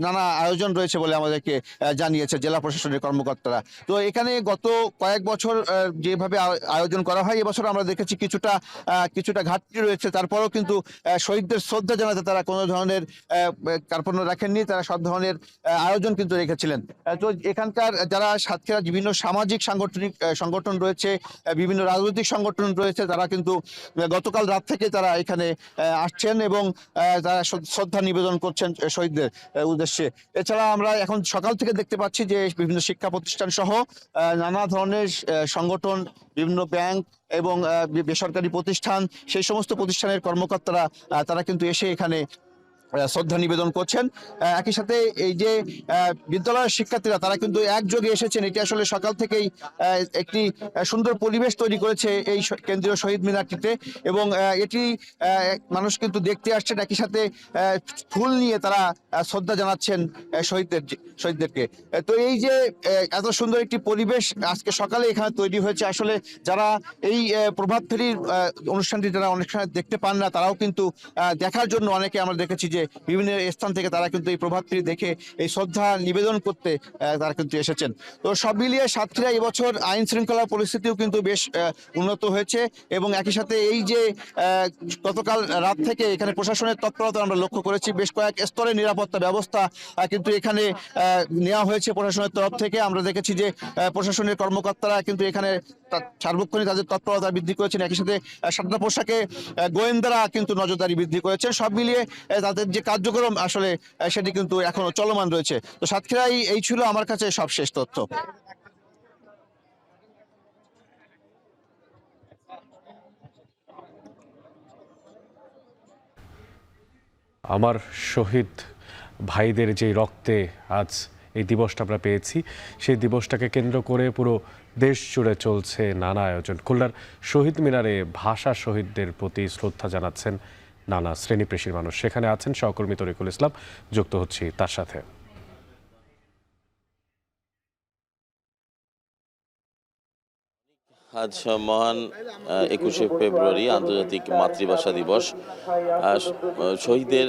নানা আয়োজন রয়েছে বলে আমাদেরকে জানিয়েছে জেলা প্রশাসনের কর্মকর্তারা। তো এখানে গত কয়েক বছর যেভাবে আয়োজন করা হয়, এবছর আমরা দেখেছি কিছুটা ঘাটতি রয়েছে। তারপরেও কিন্তু শহীদদের শ্রদ্ধা জানাতে তারা কোনো ধরনের কার্পণ্য রাখেননি, তারা সব ধরনের আয়োজন কিন্তু রেখেছিলেন। তো এখানকার যারা সাতক্ষীরা বিভিন্ন সামাজিক সাংগঠনিক সংগঠন রয়েছে, বিভিন্ন রাজনৈতিক সংগঠন রয়েছে, তারা কিন্তু গতকাল রাত থেকে তারা এখানে আসছেন এবং তারা শ্রদ্ধা নিবেদন করছেন শহীদদের উদ্দেশ্যে। এছাড়া আমরা এখন সকাল থেকে দেখতে পাচ্ছি যে বিভিন্ন শিক্ষা প্রতিষ্ঠান সহ নানা ধরনের সংগঠন, বিভিন্ন ব্যাংক এবং বেসরকারি প্রতিষ্ঠান, সেই সমস্ত প্রতিষ্ঠানের কর্মকর্তারা তারা কিন্তু এসে এখানে শ্রদ্ধা নিবেদন করছেন। একই সাথে এই যে বিদ্যালয়ের শিক্ষার্থীরা তারা কিন্তু একযোগে এসেছেন, এটি আসলে সকাল থেকেই একটি সুন্দর পরিবেশ তৈরি করেছে এই কেন্দ্রীয় শহীদ মিনারটিতে এবং এটি মানুষ কিন্তু দেখতে আসছেন। একই সাথে ফুল নিয়ে তারা শ্রদ্ধা জানাচ্ছেন শহীদদেরকে। তো এই যে এত সুন্দর একটি পরিবেশ আজকে সকালে এখানে তৈরি হয়েছে, আসলে যারা এই প্রভাত ফেরির অনুষ্ঠানটি যারা অনেক সময় দেখতে পান না, তারাও কিন্তু দেখার জন্য অনেকে আমরা দেখেছি যে বিভিন্ন স্থান থেকে তারা কিন্তু এই প্রভাত ফেরি দেখে এই শ্রদ্ধা নিবেদন করতে তারা কিন্তু এসেছেন। তো সব মিলিয়ে সাতক্ষীরা এবছর আইন শৃঙ্খলা পরিস্থিতিও কিন্তু বেশ উন্নত হয়েছে এবং একই সাথে এই যে গতকাল রাত থেকে এখানে প্রশাসনের তৎপরতা আমরা লক্ষ্য করেছি। বেশ কয়েক স্তরে নিরাপত্তা ব্যবস্থা কিন্তু এখানে নেওয়া হয়েছে প্রশাসনের তরফ থেকে। আমরা দেখেছি যে প্রশাসনের কর্মকর্তারা কিন্তু এখানে সার্বক্ষণিক তাদের তৎপরতা বৃদ্ধি করেছেন। একই সাথে সাদা পোশাকে গোয়েন্দারা কিন্তু নজরদারি বৃদ্ধি করেছেন। সব মিলিয়ে তাদের যে কার্যক্রম আসলে সেটি কিন্তু এখনো চলমান রয়েছে। তো সাতক্ষীরায় এই ছিল আমার কাছে সবশেষ তথ্য। আমার শহীদ ভাইদের যে রক্তে আজ এই দিবসটা আমরা পেয়েছি, সেই দিবসটাকে কেন্দ্র করে পুরো দেশ জুড়ে চলছে নানা আয়োজন। খুলনার শহীদ মিনারে ভাষা শহীদদের প্রতি শ্রদ্ধা জানাচ্ছেন নানা শ্রেণী পেশির মানুষ। সেখানে আছেন সহকর্মী তরিকুল ইসলাম, যুক্ত হচ্ছি তার সাথে। আজ মহান 21শে ফেব্রুয়ারি আন্তর্জাতিক মাতৃভাষা দিবস। শহীদদের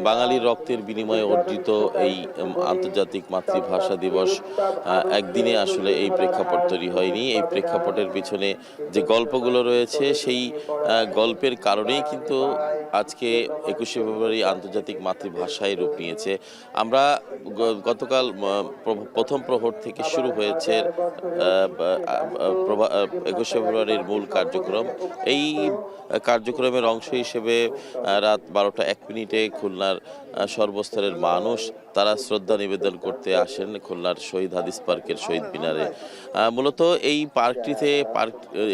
বাঙালির রক্তের বিনিময়ে অর্জিত এই আন্তর্জাতিক মাতৃভাষা দিবস একদিনে আসলে এই প্রেক্ষাপট তৈরি হয়নি। এই প্রেক্ষাপটের পিছনে যে গল্পগুলো রয়েছে সেই গল্পের কারণেই কিন্তু আজকে 21শে ফেব্রুয়ারি আন্তর্জাতিক মাতৃভাষায় রূপ নিয়েছে। আমরা গতকাল প্রথম প্রহর থেকে শুরু হয়েছে 21শে ফেব্রুয়ারির মূল কার্যক্রম। এই কার্যক্রমের অংশ হিসেবে রাত 12টা 1 মিনিটে খুলনার সর্বস্তরের মানুষ তারা শ্রদ্ধা নিবেদন করতে আসেন খুলনার শহীদ হাদিস পার্কের শহীদ মিনারে। মূলত এই পার্কটিতে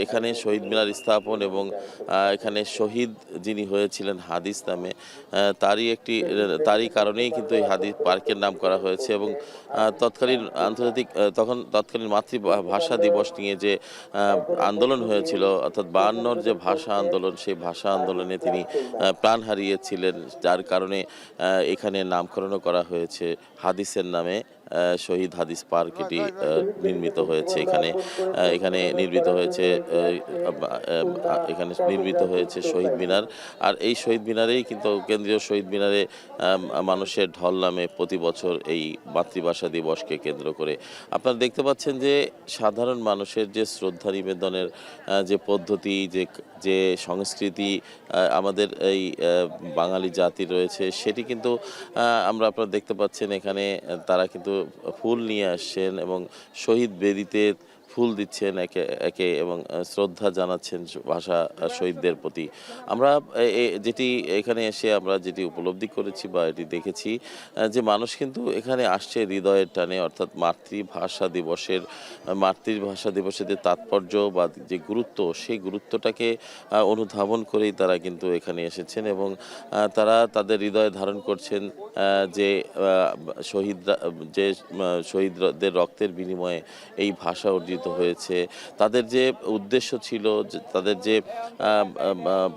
এখানে শহীদ মিনার স্থাপন এবং এখানে শহীদ যিনি হয়েছিলেন হাদিস নামে, তারই কারণেই কিন্তু এই হাদিস পার্কের নাম করা হয়েছে। এবং তৎকালীন মাতৃভাষা দিবস নিয়ে যে আন্দোলন হয়েছিল, অর্থাৎ 52-র যে ভাষা আন্দোলন, সেই ভাষা আন্দোলনে তিনি প্রাণ হারিয়েছিলেন, যার কারণে এখানে নামকরণও করা হয়েছে হাদিসের নামে। শহীদ হাদিস পার্ক এটি নির্মিত হয়েছে। এখানে নির্মিত হয়েছে শহীদ মিনার। আর এই শহীদ মিনারেই কিন্তু কেন্দ্রীয় শহীদ মিনারে মানুষের ঢল নামে প্রতি বছর এই মাতৃভাষা দিবসকে কেন্দ্র করে। আপনারা দেখতে পাচ্ছেন যে সাধারণ মানুষের যে শ্রদ্ধা নিবেদনের যে পদ্ধতি, যে সংস্কৃতি আমাদের এই বাঙালি জাতি রয়েছে, সেটি কিন্তু আপনারা দেখতে পাচ্ছেন। এখানে তারা কিন্তু ফুল নিয়ে আসছেন এবং শহীদ বেদিতে ফুল দিচ্ছেন একে একে এবং শ্রদ্ধা জানাচ্ছেন ভাষা শহীদদের প্রতি। আমরা যেটি এখানে এসে আমরা যেটি উপলব্ধি করেছি বা এটি দেখেছি যে মানুষ কিন্তু এখানে আসছে হৃদয়ের টানে, অর্থাৎ মাতৃভাষা দিবসের যে তাৎপর্য বা যে গুরুত্ব, সেই গুরুত্বটাকে অনুধাবন করেই তারা কিন্তু এখানে এসেছেন এবং তারা তাদের হৃদয়ে ধারণ করছেন যে শহীদদের রক্তের বিনিময়ে এই ভাষা অর্জিত হয়েছে। তাদের যে উদ্দেশ্য ছিল, তাদের যে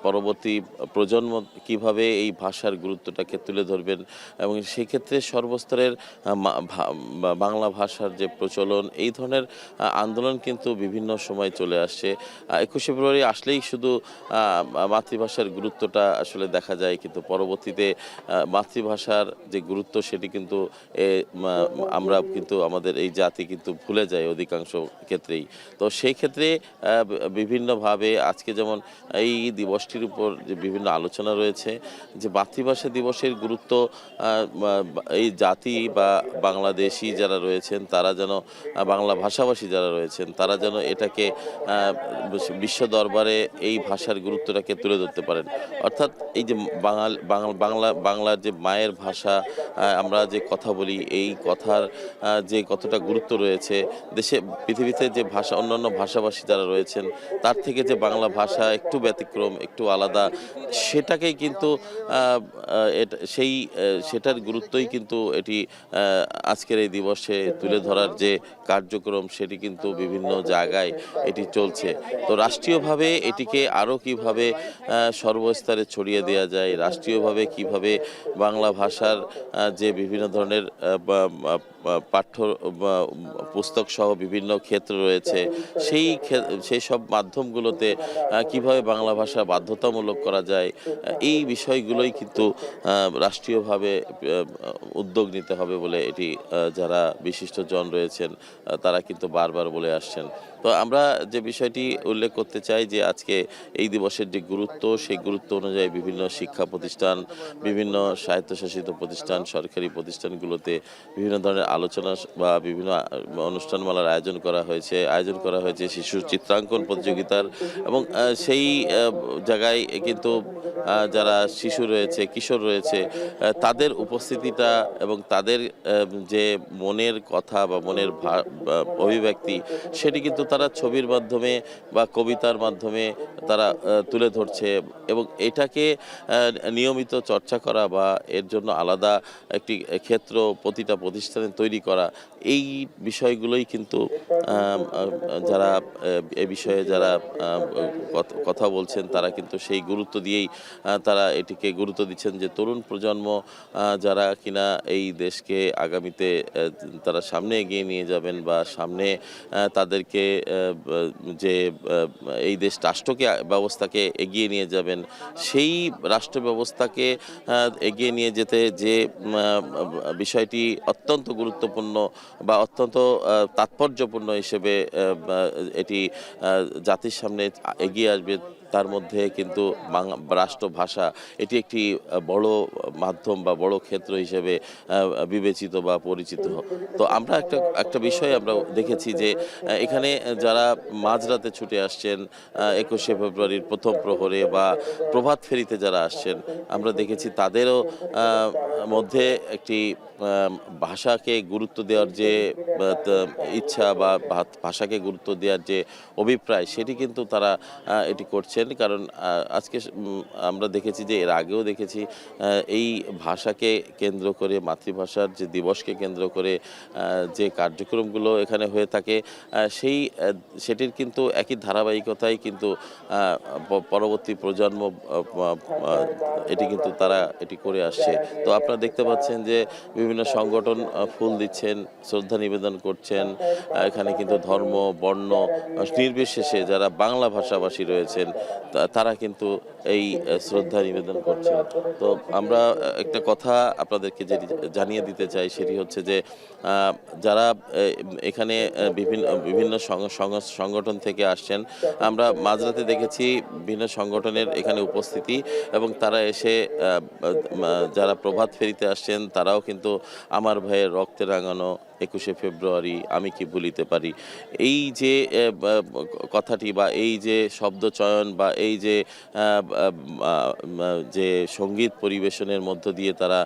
পরবর্তী প্রজন্ম কিভাবে এই ভাষার গুরুত্বটাকে তুলে ধরবেন এবং সেক্ষেত্রে সর্বস্তরের বাংলা ভাষার যে প্রচলন, এই ধরনের আন্দোলন কিন্তু বিভিন্ন সময় চলে আসছে। 21শে ফেব্রুয়ারি আসলেই শুধু মাতৃভাষার গুরুত্বটা আসলে দেখা যায়, কিন্তু পরবর্তীতে মাতৃভাষার যে গুরুত্ব সেটি কিন্তু আমরা কিন্তু আমাদের এই জাতি কিন্তু ভুলে যায় অধিকাংশ ক্ষেত্রেই। তো সেই ক্ষেত্রে বিভিন্নভাবে আজকে যেমন এই দিবসটির উপর যে বিভিন্ন আলোচনা রয়েছে যে মাতৃভাষা দিবসের গুরুত্ব এই জাতি বা বাংলাদেশি যারা রয়েছেন তারা যেন, বাংলা ভাষাভাষী যারা রয়েছেন তারা যেন এটাকে বিশ্ব দরবারে এই ভাষার গুরুত্বটাকে তুলে ধরতে পারেন। অর্থাৎ এই যে বাংলার যে মায়ের ভাষা, আমরা যে কথা বলি, এই কথার যে কতটা গুরুত্ব রয়েছে পৃথিবীতে যে ভাষা, অন্যান্য ভাষাভাষী যারা রয়েছেন তার থেকে যে বাংলা ভাষা একটু ব্যতিক্রম, একটু আলাদা, সেটাকেই কিন্তু সেটার গুরুত্বই কিন্তু এটি আজকের এই দিবসে তুলে ধরার যে কার্যক্রম সেটি কিন্তু বিভিন্ন জায়গায় এটি চলছে। তো রাষ্ট্রীয়ভাবে এটিকে আরও কিভাবে সর্বস্তরে ছড়িয়ে দেওয়া যায়, রাষ্ট্রীয়ভাবে কিভাবে বাংলা ভাষার যে বিভিন্ন ধরনের পাঠ্য পুস্তক সহ বিভিন্ন ক্ষেত্র রয়েছে, সেই সব মাধ্যমগুলোতে কিভাবে বাংলা ভাষা বাধ্যতামূলক করা যায়, এই বিষয়গুলোই কিন্তু রাষ্ট্রীয়ভাবে উদ্যোগ নিতে হবে বলে এটি যারা বিশিষ্টজন রয়েছেন তারা কিন্তু বারবার বলে আসছেন। তো আমরা যে বিষয়টি উল্লেখ করতে চাই যে আজকে এই দিবসের যে গুরুত্ব, সেই গুরুত্ব অনুযায়ী বিভিন্ন শিক্ষা প্রতিষ্ঠান, বিভিন্ন স্বায়ত্তশাসিত প্রতিষ্ঠান, সরকারি প্রতিষ্ঠানগুলোতে বিভিন্ন ধরনের আলোচনা বা বিভিন্ন অনুষ্ঠানমালার আয়োজন করা হয়েছে শিশু চিত্রাঙ্কন প্রতিযোগিতার, এবং সেই জায়গায় কিন্তু যারা শিশু রয়েছে, কিশোর রয়েছে, তাদের উপস্থিতিটা এবং তাদের যে মনের কথা বা মনের অভিব্যক্তি, সেটি কিন্তু তারা ছবির মাধ্যমে বা কবিতার মাধ্যমে তারা তুলে ধরছে এবং এটাকে নিয়মিত চর্চা করা বা এর জন্য আলাদা একটি ক্ষেত্র প্রতিটা প্রতিষ্ঠানে তৈরি করা, এই বিষয়গুলোই কিন্তু যারা এ বিষয়ে যারা কথা বলছেন তারা কিন্তু সেই গুরুত্ব দিয়েই তারা এটিকে গুরুত্ব দিচ্ছেন যে তরুণ প্রজন্ম যারা কিনা এই দেশকে আগামীতে তারা সামনে এগিয়ে নিয়ে যাবেন বা সামনে তাদেরকে যে এই রাষ্ট্রকে ব্যবস্থাকে এগিয়ে নিয়ে যাবেন, সেই রাষ্ট্র ব্যবস্থাকে এগিয়ে নিয়ে যেতে যে বিষয়টি অত্যন্ত গুরুত্বপূর্ণ বা অত্যন্ত তাৎপর্যপূর্ণ হিসেবে এটি জাতির সামনে এগিয়ে আসবে, তার মধ্যে কিন্তু রাষ্ট্রভাষা এটি একটি বড় মাধ্যম বা বড় ক্ষেত্র হিসেবে বিবেচিত বা পরিচিত। তো আমরা একটা বিষয় আমরা দেখেছি যে এখানে যারা মাঝরাতে ছুটে আসছেন 21শে ফেব্রুয়ারির প্রথম প্রহরে বা প্রভাত ফেরিতে যারা আসছেন, আমরা দেখেছি তাদেরও মধ্যে একটি ভাষাকে গুরুত্ব দেওয়ার যে ইচ্ছা বা ভাষাকে গুরুত্ব দেওয়ার যে অভিপ্রায়, সেটি কিন্তু তারা এটি করছেন। কারণ আজকে আমরা দেখেছি যে এর আগেও দেখেছি এই ভাষাকে কেন্দ্র করে, মাতৃভাষার যে দিবসকে কেন্দ্র করে যে কার্যক্রমগুলো এখানে হয়ে থাকে, সেটির কিন্তু একই ধারাবাহিকতাই কিন্তু পরবর্তী প্রজন্ম এটি কিন্তু তারা এটি করে আসছে। তো আপনারা দেখতে পাচ্ছেন যে বিভিন্ন সংগঠন ফুল দিচ্ছেন, শ্রদ্ধা নিবেদন করছেন। এখানে কিন্তু ধর্ম, বর্ণ নির্বিশেষে যারা বাংলা ভাষাভাষী রয়েছেন তারা কিন্তু এই শ্রদ্ধা নিবেদন করছেন। তো আমরা একটা কথা আপনাদেরকে যেটি জানিয়ে দিতে চাই সেটি হচ্ছে যে যারা এখানে বিভিন্ন সংগঠন থেকে আসছেন, আমরা মাঝরাতে দেখেছি বিভিন্ন সংগঠনের এখানে উপস্থিতি এবং তারা এসে যারা প্রভাত ফেরিতে আসছেন তারাও কিন্তু আমার ভাইয়ের রক্তে রাঙানো 21শে ফেব্রুয়ারি আমি কি ভুলিতে পারি, এই যে কথাটি বা এই যে শব্দচয়ন বা এই যে যে সঙ্গীত পরিবেশনের মধ্য দিয়ে তারা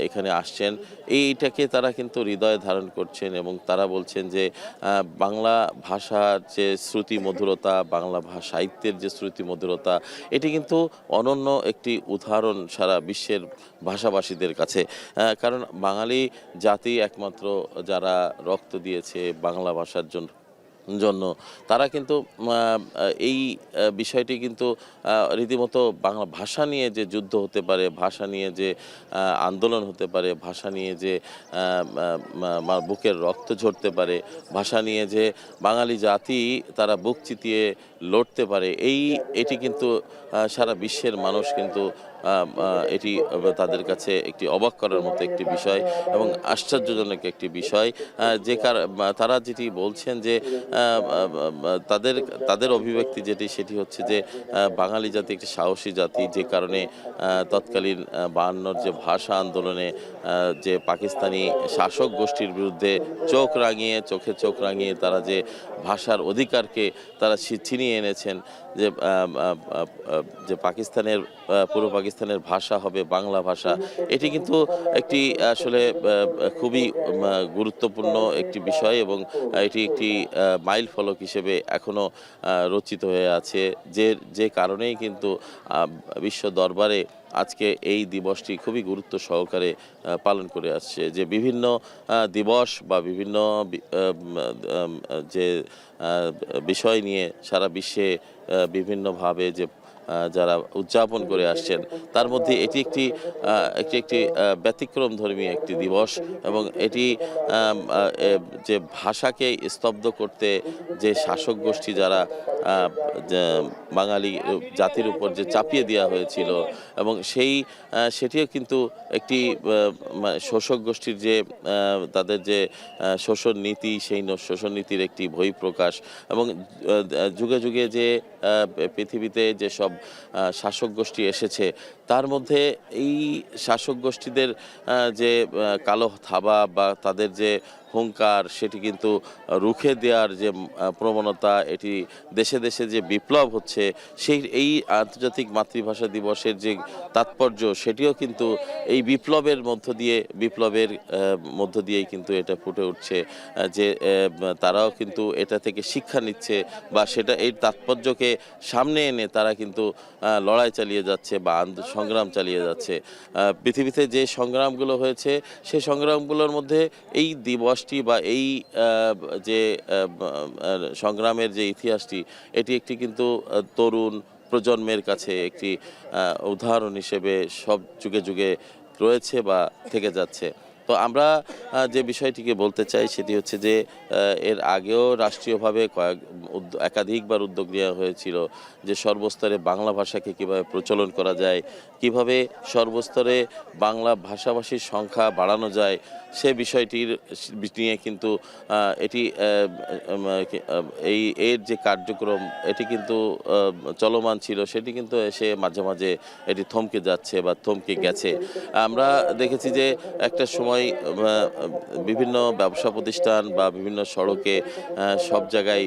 এখানে আসছেন, এইটাকে তারা কিন্তু হৃদয়ে ধারণ করছেন এবং তারা বলছেন যে বাংলা ভাষার যে শ্রুতি মধুরতা, বাংলা সাহিত্যের যে শ্রুতি মধুরতা, এটি কিন্তু অনন্য একটি উদাহরণ সারা বিশ্বের ভাষাভাষীদের কাছে। কারণ বাঙালি জাতি একমাত্র যারা রক্ত দিয়েছে বাংলা ভাষার জন্য তারা কিন্তু এই বিষয়টি কিন্তু রীতিমতো বাংলা ভাষা নিয়ে যে যুদ্ধ হতে পারে, ভাষা নিয়ে যে আন্দোলন হতে পারে, ভাষা নিয়ে যে বুকের রক্ত ঝরতে পারে, ভাষা নিয়ে যে বাঙালি জাতি তারা বুক চিতিয়ে লড়তে পারে, এটি কিন্তু সারা বিশ্বের মানুষ কিন্তু এটি তাদের কাছে একটি অবাক করার মতো একটি বিষয় এবং আশ্চর্যজনক একটি বিষয়। যে তারা যেটি বলছেন যে তাদের অভিব্যক্তি সেটি হচ্ছে যে বাঙালি জাতি একটি সাহসী জাতি, যে কারণে তৎকালীন 52 যে ভাষা আন্দোলনে যে পাকিস্তানি শাসক গোষ্ঠীর বিরুদ্ধে চোখে চোখ রাঙিয়ে তারা যে ভাষার অধিকারকে তারা ছিনিয়ে এনেছেন, যে পাকিস্তানের পূর্ব পাকিস্তানের ভাষা হবে বাংলা ভাষা, এটি কিন্তু একটি আসলে খুবই গুরুত্বপূর্ণ একটি বিষয় এবং এটি একটি মাইল ফলক হিসেবে এখনো রচিত হয়ে আছে, যে কারণেই কিন্তু বিশ্ব দরবারে আজকে এই দিবসটি খুবই গুরুত্ব সহকারে পালন করে আসছে। যে বিভিন্ন দিবস বা বিভিন্ন যে বিষয় নিয়ে সারা বিশ্বে বিভিন্নভাবে যে যারা উদযাপন করে আসছেন, তার মধ্যে এটি একটি ব্যতিক্রমধর্মী একটি দিবস এবং এটি যে ভাষাকে স্তব্ধ করতে যে শাসক গোষ্ঠী যারা বাঙালি জাতির উপর যে চাপিয়ে দেওয়া হয়েছিল এবং সেটিও কিন্তু একটি শোষক গোষ্ঠীর যে তাদের যে শোষণ নীতি, সেই শোষণ নীতির একটি বহিঃপ্রকাশ এবং যুগে যুগে যে পৃথিবীতে যে সব শাসক গোষ্ঠী এসেছে, তার মধ্যে এই শাসক গোষ্ঠীদের যে কালো থাবা বা তাদের যে হুঙ্কার, সেটি কিন্তু রুখে দেওয়ার যে প্রবণতা, এটি দেশে দেশে যে বিপ্লব হচ্ছে, এই আন্তর্জাতিক মাতৃভাষা দিবসের যে তাৎপর্য, সেটিও কিন্তু এই বিপ্লবের মধ্য দিয়েই কিন্তু এটা ফুটে উঠছে, যে তারাও কিন্তু এটা থেকে শিক্ষা নিচ্ছে বা এই তাৎপর্যকে সামনে এনে তারা কিন্তু লড়াই চালিয়ে যাচ্ছে বা সংগ্রাম চালিয়ে যাচ্ছে। পৃথিবীতে যে সংগ্রামগুলো হয়েছে সেই সংগ্রামগুলোর মধ্যে এই দিবসটি বা এই যে সংগ্রামের যে ইতিহাসটি, এটি একটি কিন্তু তরুণ প্রজন্মের কাছে একটি উদাহরণ হিসেবে সব যুগে যুগে রয়েছে বা থেকে যাচ্ছে। তো আমরা যে বিষয়টিকে বলতে চাই সেটি হচ্ছে যে এর আগেও রাষ্ট্রীয়ভাবে একাধিকবার উদ্যোগ নেওয়া হয়েছিল যে সর্বস্তরে বাংলা ভাষাকে কীভাবে প্রচলন করা যায়, কিভাবে সর্বস্তরে বাংলা ভাষাভাষীর সংখ্যা বাড়ানো যায়, সে বিষয়টির নিয়ে কিন্তু এটি এর যে কার্যক্রম এটি কিন্তু চলমান ছিল, সেটি কিন্তু এসে মাঝে মাঝে এটি থমকে যাচ্ছে বা থমকে গেছে। আমরা দেখেছি যে একটা সময় বিভিন্ন ব্যবসা প্রতিষ্ঠান বা বিভিন্ন সড়কে সব জায়গায়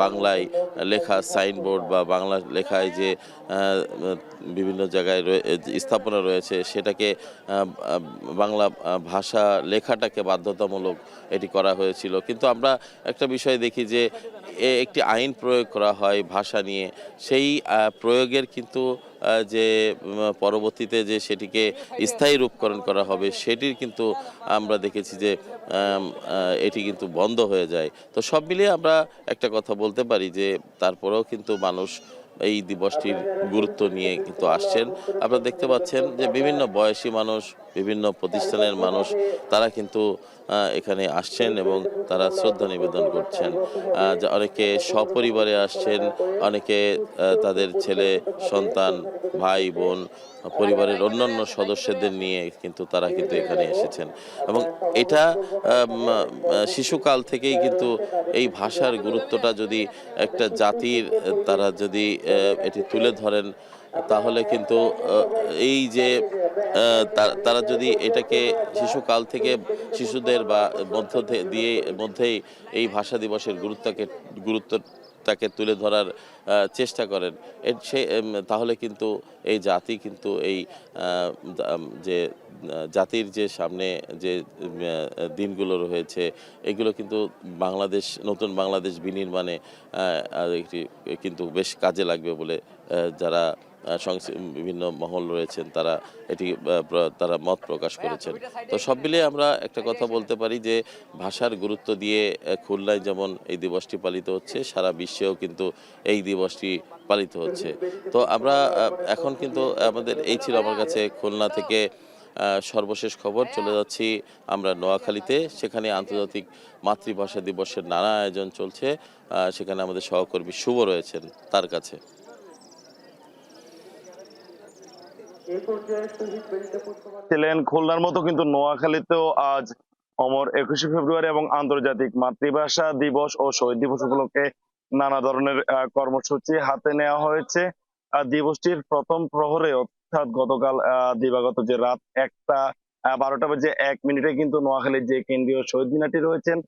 বাংলায় লেখা সাইনবোর্ড বা বাংলা লেখায় যে বিভিন্ন জায়গায় স্থাপনা রয়েছে, সেটাকে বাংলা ভাষা লেখাটাকে বাধ্যতামূলক এটি করা হয়েছিল। কিন্তু আমরা একটা বিষয় দেখি যে একটি আইন প্রয়োগ করা হয় ভাষা নিয়ে, সেই প্রয়োগের কিন্তু যে পরবর্তীতে যে সেটিকে স্থায়ী রূপকরণ করা হবে, সেটির কিন্তু আমরা দেখেছি যে এটি কিন্তু বন্ধ হয়ে যায়। তো সব মিলিয়ে আমরা একটা কথা বলতে পারি যে তারপরেও কিন্তু মানুষ এই দিবসটির গুরুত্ব নিয়ে কিন্তু আসছেন। আপনারা দেখতে পাচ্ছেন যে বিভিন্ন বয়সী মানুষ, বিভিন্ন প্রতিষ্ঠানের মানুষ, তারা কিন্তু এখানে আসছেন এবং তারা শ্রদ্ধা নিবেদন করছেন। অনেকে সপরিবারে আসছেন, অনেকে তাদের ছেলে সন্তান, ভাই বোন, পরিবারের অন্যান্য সদস্যদের নিয়ে কিন্তু তারা কিন্তু এখানে এসেছেন এবং এটা শিশুকাল থেকেই কিন্তু এই ভাষার গুরুত্বটা যদি একটা জাতির তারা যদি এটি তুলে ধরেন, তাহলে কিন্তু এই যে তারা যদি এটাকে শিশুকাল থেকে শিশুদের বা মধ্যেই এই ভাষা দিবসের গুরুত্বটাকে তুলে ধরার চেষ্টা করেন, তাহলে কিন্তু এই জাতি কিন্তু এই যে জাতির যে সামনে যে দিনগুলো রয়েছে, এগুলো কিন্তু নতুন বাংলাদেশ বিনির্মাণে একটি কিন্তু বেশ কাজে লাগবে বলে যারা বিভিন্ন মহল রয়েছেন তারা মত প্রকাশ করেছেন। তো সব মিলিয়ে আমরা একটা কথা বলতে পারি যে ভাষার গুরুত্ব দিয়ে খুলনায় যেমন এই দিবসটি পালিত হচ্ছে, সারা বিশ্বেও কিন্তু এই দিবসটি পালিত হচ্ছে। তো আমরা এখন কিন্তু এই ছিল আমার কাছে খুলনা থেকে সর্বশেষ খবর। চলে যাচ্ছি আমরা নোয়াখালীতে, সেখানে আন্তর্জাতিক মাতৃভাষা দিবসের নানা আয়োজন চলছে। সেখানে আমাদের সহকর্মী শুভ রয়েছেন, তার কাছে। ছিলেন খুলনার মতো কিন্তু নোয়াখালীতেও আজ অমর 21শে ফেব্রুয়ারি এবং আন্তর্জাতিক মাতৃভাষা দিবস ও শহীদ দিবস উপলক্ষে নানা ধরনের কর্মসূচি হাতে নেওয়া হয়েছে। দিবসটির প্রথম প্রহরে অর্থাৎ গতকাল দিবাগত যে রাত 12:01 কিন্তু নোয়াখালীর যে কেন্দ্রীয় শহীদ মিনারটি রয়েছেন,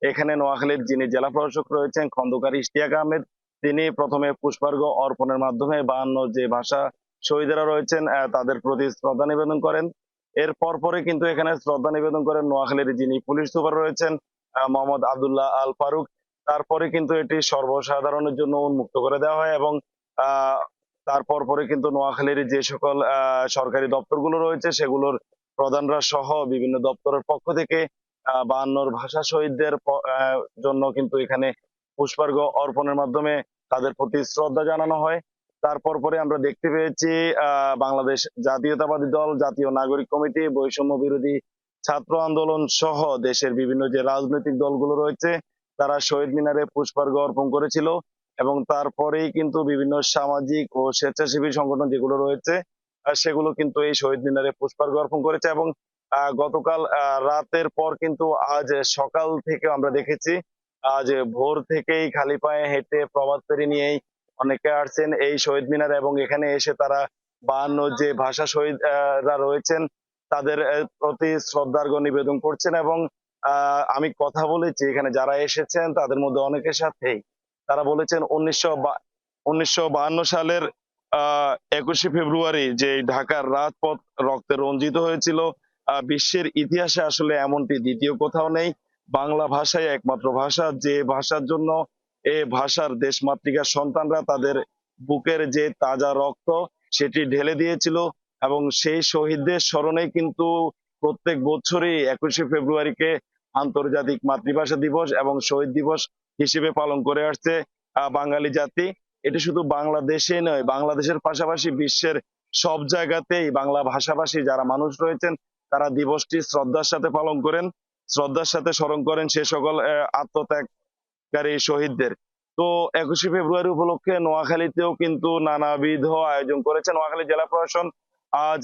এখানে নোয়াখালীর যিনি জেলা প্রশাসক রয়েছেন খন্দকার ইশতিয়াক আহমেদ, তিনি প্রথমে পুষ্পার্ঘ অর্পণের মাধ্যমে 52 যে ভাষা শহীদেরা রয়েছেন তাদের প্রতি শ্রদ্ধা নিবেদন করেন। এর পরে কিন্তু এখানে শ্রদ্ধা নিবেদন করেন নোয়াখালীর যিনি পুলিশ সুপার রয়েছেন মোহাম্মদ আব্দুল্লাহ আল ফারুক। তারপরে কিন্তু এটি সর্বসাধারণের জন্য উন্মুক্ত করে দেওয়া হয় এবং পরে কিন্তু নোয়াখালীর যে সকল সরকারি দপ্তরগুলো রয়েছে সেগুলোর প্রধানরা সহ বিভিন্ন দপ্তরের পক্ষ থেকে 52 ভাষা শহীদদের জন্য কিন্তু এখানে পুষ্পার্ঘ অর্পণের মাধ্যমে তাদের প্রতি শ্রদ্ধা জানানো হয়। পরে আমরা দেখতে পেয়েছি বাংলাদেশ জাতীয়তাবাদী দল, জাতীয় নাগরিক কমিটি, বৈষম্য বিরোধী ছাত্র আন্দোলন সহ দেশের বিভিন্ন যে রাজনৈতিক দলগুলো রয়েছে তারা শহীদ মিনারে পুষ্পার্ঘ অর্পণ করেছিল এবং তারপরেই কিন্তু বিভিন্ন সামাজিক ও স্বেচ্ছাসেবী সংগঠন যেগুলো রয়েছে সেগুলো কিন্তু এই শহীদ মিনারে পুষ্পার্ঘ অর্পণ করেছে এবং গতকাল রাতের পর কিন্তু আজ সকাল থেকে আমরা দেখেছি আজ ভোর থেকেই খালি পায়ে হেঁটে প্রভাত ফেরি নিয়েই অনেকে আসছেন এই শহীদ মিনার এবং এখানে এসে তারা 52 যে ভাষা শহীদরা রয়েছেন তাদের প্রতি শ্রদ্ধার্ঘ্য নিবেদন করছেন এবং আমি কথা বলেছি এখানে যারা এসেছেন তাদের মধ্যে অনেকের সাথেই তারা বলেছেন 1952 সালের 21শে ফেব্রুয়ারি যে ঢাকার রাজপথ রক্তে রঞ্জিত হয়েছিল, বিশ্বের ইতিহাসে আসলে এমনটি দ্বিতীয় কোথাও নেই। বাংলা ভাষাই একমাত্র ভাষা যে ভাষার জন্য এই ভাষার দেশমাতৃকার সন্তানরা তাদের বুকের যে তাজা রক্ত সেটি ঢেলে দিয়েছিল এবং সেই শহীদদের স্মরণে কিন্তু প্রত্যেক বছরই 21শে ফেব্রুয়ারিকে আন্তর্জাতিক মাতৃভাষা দিবস এবং শহীদ দিবস হিসেবে পালন করে আসছে বাঙালি জাতি। এটি শুধু বাংলাদেশে নয়, বাংলাদেশের পাশাপাশি বিশ্বের সব জায়গাতেই বাংলা ভাষাভাষী যারা মানুষ রয়েছেন তারা দিবসটি শ্রদ্ধার সাথে পালন করেন, শ্রদ্ধার সাথে স্মরণ করেন সে সকল আত্মত্যাগকারী শহীদদের। তো 21শে ফেব্রুয়ারি উপলক্ষে নোয়াখালীতেও কিন্তু নানাবিধ আয়োজন করেছে নোয়াখালী জেলা প্রশাসন। আজ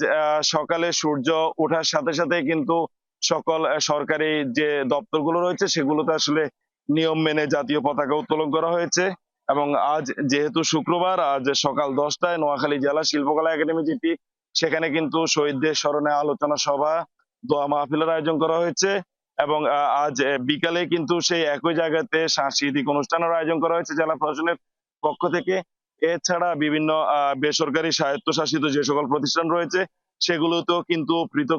সকালে সূর্য ওঠার সাথে সাথে কিন্তু সকল সরকারি যে দপ্তরগুলো রয়েছে সেগুলোতে আসলে নিয়ম মেনে জাতীয় পতাকা উত্তোলন করা হয়েছে এবং আজ যেহেতু শুক্রবার, আজ সকাল 10টায় নোয়াখালী জেলা শিল্পকলা একাডেমি যেটি সেখানে কিন্তু শহীদদের স্মরণে আলোচনা সভা, দোয়া মাহফিলের আয়োজন করা হয়েছে এবং আজ বিকালে কিন্তু সেই একই জায়গাতে সাংস্কৃতিক অনুষ্ঠানের আয়োজন করা হয়েছে জেলা প্রশাসনের পক্ষ থেকে। এছাড়া বিভিন্ন বেসরকারি স্বায়ত্তশাসিত যে সকল প্রতিষ্ঠান রয়েছে সেগুলোতেও কিন্তু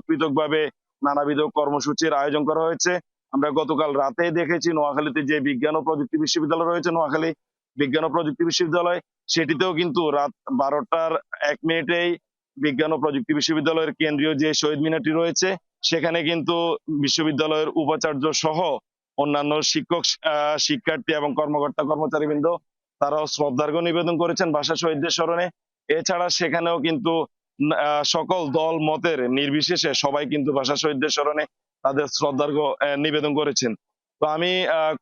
পৃথক ভাবে নানাবিধ কর্মসূচির আয়োজন করা হয়েছে। আমরা গতকাল রাতে দেখেছি নোয়াখালীতে যে বিজ্ঞান ও প্রযুক্তি বিশ্ববিদ্যালয় রয়েছে, নোয়াখালী বিজ্ঞান ও প্রযুক্তি বিশ্ববিদ্যালয়, সেটিতেও কিন্তু রাত 12:01 বিজ্ঞান ও প্রযুক্তি বিশ্ববিদ্যালয়ের কেন্দ্রীয় যে শহীদ মিনারটি রয়েছে সেখানে কিন্তু বিশ্ববিদ্যালয়ের উপাচার্য সহ অন্যান্য শিক্ষক, শিক্ষার্থী এবং কর্মকর্তা কর্মচারীবৃন্দ তারাও শ্রদ্ধার্ঘ্য নিবেদন করেছেন ভাষা শহীদদের স্মরণে। এছাড়া সেখানেও কিন্তু সকল দল মতের নির্বিশেষে সবাই কিন্তু ভাষা শহীদদের স্মরণে তাদের শ্রদ্ধার্ঘ্য নিবেদন করেছেন। তো আমি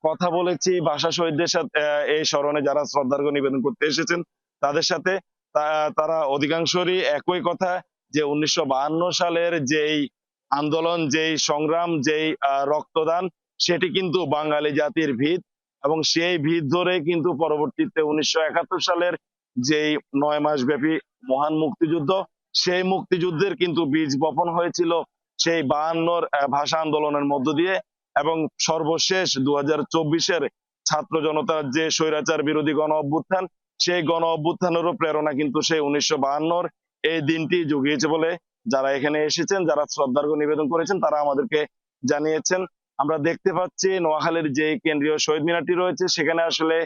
কথা বলেছি ভাষা শহীদদের সাথে, এই স্মরণে যারা শ্রদ্ধার্ঘ্য নিবেদন করতে এসেছেন তাদের সাথে, তারা অধিকাংশরই একই কথা যে 1952 সালের যেই আন্দোলন, যেই সংগ্রাম, যেই রক্তদান সেটি কিন্তু বাঙালি জাতির ভিত এবং সেই ভিত ধরে কিন্তু পরবর্তীতে 1971 সালের যেই 9 মাস ব্যাপী মহান মুক্তিযুদ্ধ সেই মুক্তিযুদ্ধের কিন্তু বীজ বপন হয়েছিল সেই 52 ভাষা আন্দোলনের মধ্য দিয়ে, এবং সর্বশেষ 2024-এর ছাত্র জনতার যে স্বৈরাচার বিরোধী গণ অভ্যুত্থান, সেই গণ অভ্যুত্থানেরও প্রেরণা কিন্তু সেই 1952 এই দিনটি জুগিয়েছে বলে যারা এখানে এসেছেন, যারা শ্রদ্ধার্ঘ্য নিবেদন করেছেন, তারা আমাদেরকে জানিয়েছেন। আমরা দেখতে পাচ্ছি নোয়াখালীর যে কেন্দ্রীয় শহীদ মিনারটি রয়েছে, সেখানে আসলে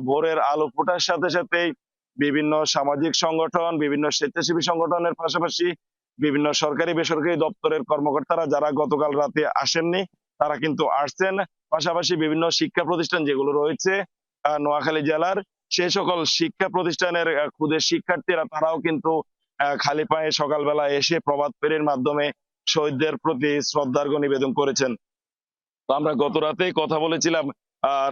ভোরের আলো ফোটার সাথে সাথেই বিভিন্ন সামাজিক সংগঠন, বিভিন্ন স্বেচ্ছাসেবী সংগঠনের পাশাপাশি বিভিন্ন সরকারি বেসরকারি দপ্তরের কর্মকর্তারা যারা গতকাল রাতে আসেননি, তারা কিন্তু আসছেন। পাশাপাশি বিভিন্ন শিক্ষা প্রতিষ্ঠান যেগুলো রয়েছে নোয়াখালী জেলার, সেই সকল শিক্ষা প্রতিষ্ঠানের ক্ষুদে শিক্ষার্থীরা তারাও কিন্তু খালি পায়ে সকালবেলা এসে প্রভাত ফেরির মাধ্যমে শহীদদের প্রতি শ্রদ্ধার্ঘ্য নিবেদন করেছেন। তো আমরা গত রাতেই কথা বলেছিলাম,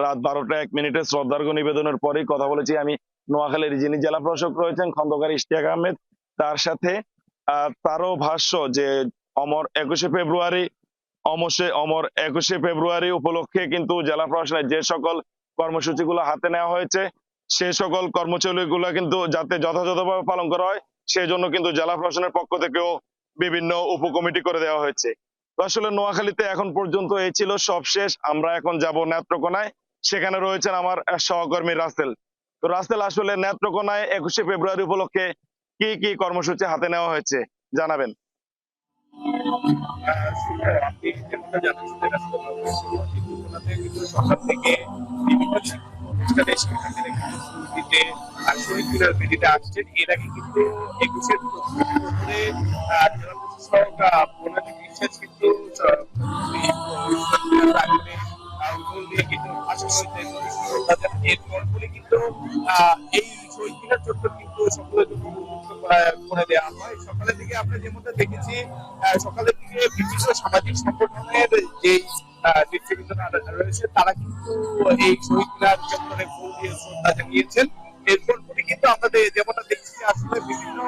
রাত 12টা 1 মিনিটে শ্রদ্ধার্ঘ্য নিবেদনের পরেই কথা বলেছি আমি নোয়াখালীর যিনি জেলা প্রশাসক রয়েছেন খন্দকার ইশতিয়াক আহমেদ, তার সাথে। তারও ভাষ্য যে অমর 21শে ফেব্রুয়ারি উপলক্ষে কিন্তু জেলা প্রশাসনের যে সকল কর্মসূচিগুলো হাতে নেওয়া হয়েছে, সে সকল কর্মসূচিগুলো কিন্তু যাতে যথাযথভাবে পালন করা হয়, সেই জন্য কিন্তু জেলা প্রশাসনের পক্ষ থেকেও বিভিন্ন উপকমিটি করে দেওয়া হয়েছে। তো আসলে নোয়াখালীতে এখন পর্যন্ত এই ছিল সবশেষ। আমরা এখন যাব নেত্রকোনায়, সেখানে রয়েছেন আমার সহকর্মী রাসেল। তো রাসেল, আসলে নেত্রকোনায় 21শে ফেব্রুয়ারি উপলক্ষে কি কি কর্মসূচি হাতে নেওয়া হয়েছে জানাবেন। আপনি যেমনটা জানাচ্ছেন, সকাল থেকে বিভিন্ন প্রতিষ্ঠানের শিক্ষার্থীরা কিন্তু ফুল দিতে আর শহীদ মিনার বেদিতে আসছেন। এর আগে কিন্তু 21-এর উপরে জেলা প্রশাসক প্রণালী বিশ্বাস কিন্তু ফুল দিয়ে কিন্তু ভাষা শহীদদের এরপর বলে কিন্তু এই শহীদ মিনার চত্বর কিন্তু সকলের জন্য উন্মুক্ত করে দেওয়া হয়। সকালের দিকে আমরা যেমনটা দেখেছি, সকালের দিকে বিভিন্ন সামাজিক সংগঠনের যে নেতৃবৃন্দরা রয়েছে, তারা কিন্তু এই শহীদ মিনার চত্বরে ফুল দিয়ে শ্রদ্ধা জানিয়েছেন। এরপর পরে কিন্তু আমাদের যেমনটা দেখছি আসলে বিভিন্ন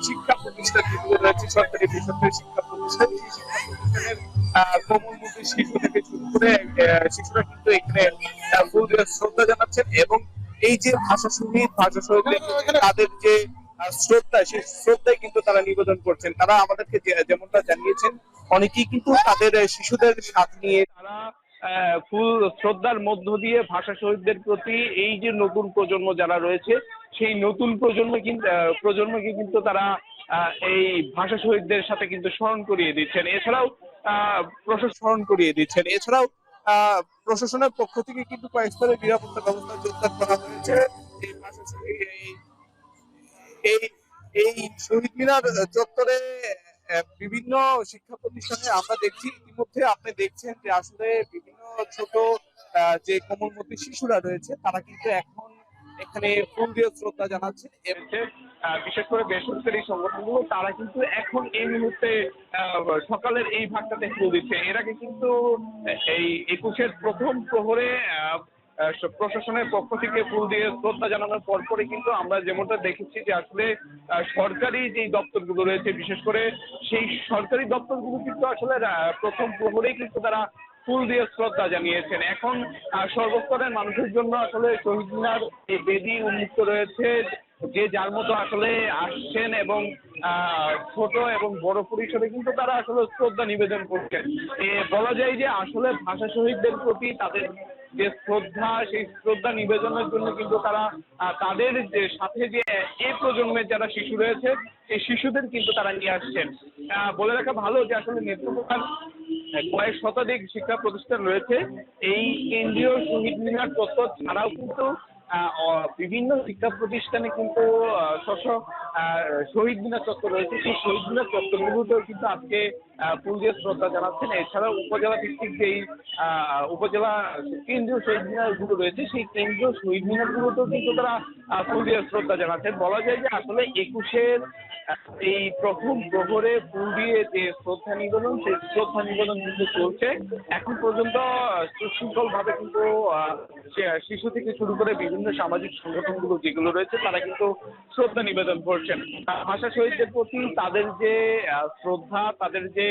শিক্ষা প্রতিষ্ঠান যেগুলো রয়েছে, সরকারি বেসরকারি শিক্ষা প্রতিষ্ঠান, সেই শিক্ষা প্রতিষ্ঠানের কোমলমতি শিশু থেকে শুরু করে শিশুরা কিন্তু এখানে ফুল দিয়ে শ্রদ্ধা জানাচ্ছেন। এবং এই যে ভাষা শহীদদের তাদের যে শ্রদ্ধা, সেই শ্রদ্ধায় কিন্তু তারা নিবেদন করছেন। তারা আমাদেরকে যেমনটা জানিয়েছেন, অনেকেই কিন্তু তাদের শিশুদের সাথে নিয়ে তারা ফুল শ্রদ্ধার মধ্য দিয়ে ভাষা শহীদদের প্রতি এই যে নতুন প্রজন্ম যারা রয়েছে, সেই নতুন প্রজন্মকে কিন্তু তারা এই ভাষা শহীদদের সাথে কিন্তু স্মরণ করিয়ে দিচ্ছেন। এছাড়াও প্রশাসনের পক্ষ থেকে কিন্তু কয়েক স্তরের নিরাপত্তা ব্যবস্থা জোরদার করা হয়েছে। এই ভাষা এই শহীদ মিনার চত্বরে বিভিন্ন শিক্ষা প্রতিষ্ঠানে আমরা দেখছি, ইতিমধ্যে আপনি দেখছেন যে আসলে বিভিন্ন ছোট যে কোমলমতি শিশুরা রয়েছে, তারা কিন্তু এখন এখানে ফুল দিয়ে শ্রদ্ধা জানাচ্ছে। বিশেষ করে বেসরকারি সংগঠনগুলো তারা কিন্তু এখন এই মুহূর্তে সকালের এই ভাগটাতে ফুল দিচ্ছে। এর আগে কিন্তু এই 21-এর প্রথম প্রহরে প্রশাসনের পক্ষ থেকে ফুল দিয়ে শ্রদ্ধা জানানোর পরপরই কিন্তু আমরা যেমনটা দেখেছি যে আসলে সরকারি যে দপ্তরগুলো রয়েছে, বিশেষ করে সেই সরকারি দপ্তরগুলো কিন্তু আসলে প্রথম প্রহরেই কিন্তু তারা ফুল দিয়ে শ্রদ্ধা জানিয়েছেন। এখন সর্বস্তরের মানুষের জন্য আসলে শহীদ মিনার এই বেদি উন্মুক্ত রয়েছে, যে যার মতো আসলে আসছেন এবং ছোট এবং বড় পরিসরে কিন্তু তারা আসলে শ্রদ্ধা নিবেদন করছেন। বলা যায় যে আসলে ভাষা শহীদদের প্রতি তাদের যে শ্রদ্ধা, সেই শ্রদ্ধা নিবেদনের জন্য কিন্তু তারা তাদের যে সাথে যে এই প্রজন্মের যারা শিশু রয়েছে, এই শিশুদের কিন্তু তারা নিয়ে আসছেন। বলে রাখা ভালো যে আসলে নেত্রকোনার কয়েক শতাধিক শিক্ষা প্রতিষ্ঠান রয়েছে। এই কেন্দ্রীয় শহীদ মিনার চত্বর ছাড়াও কিন্তু বিভিন্ন শিক্ষা প্রতিষ্ঠানে কিন্তু শহীদ মিনার চত্বর রয়েছে। সেই শহীদ মিনার চত্বরগুলোতেও কিন্তু আজকে ফুল দিয়ে শ্রদ্ধা জানাচ্ছেন। এছাড়াও উপজেলা ভিত্তিক যেই উপজেলা কেন্দ্রীয় শহীদ মিনার গুলো রয়েছে, সেই কেন্দ্রীয় শহীদ মিনার গুলোতেও কিন্তু তারা ফুল দিয়ে শ্রদ্ধা জানাচ্ছেন। বলা যায় যে আসলে 21-এর এই প্রথম প্রহরে ফুল দিয়ে যে শ্রদ্ধা নিবেদন, সেই শ্রদ্ধা নিবেদন কিন্তু চলছে এখন পর্যন্ত সুশৃঙ্খল ভাবে। কিন্তু শিশু থেকে শুরু করে বিভিন্ন সামাজিক সংগঠনগুলো যেগুলো রয়েছে, তারা কিন্তু শ্রদ্ধা নিবেদন করছেন ভাষা শহীদদের প্রতি। তাদের যে শ্রদ্ধা, তাদের যে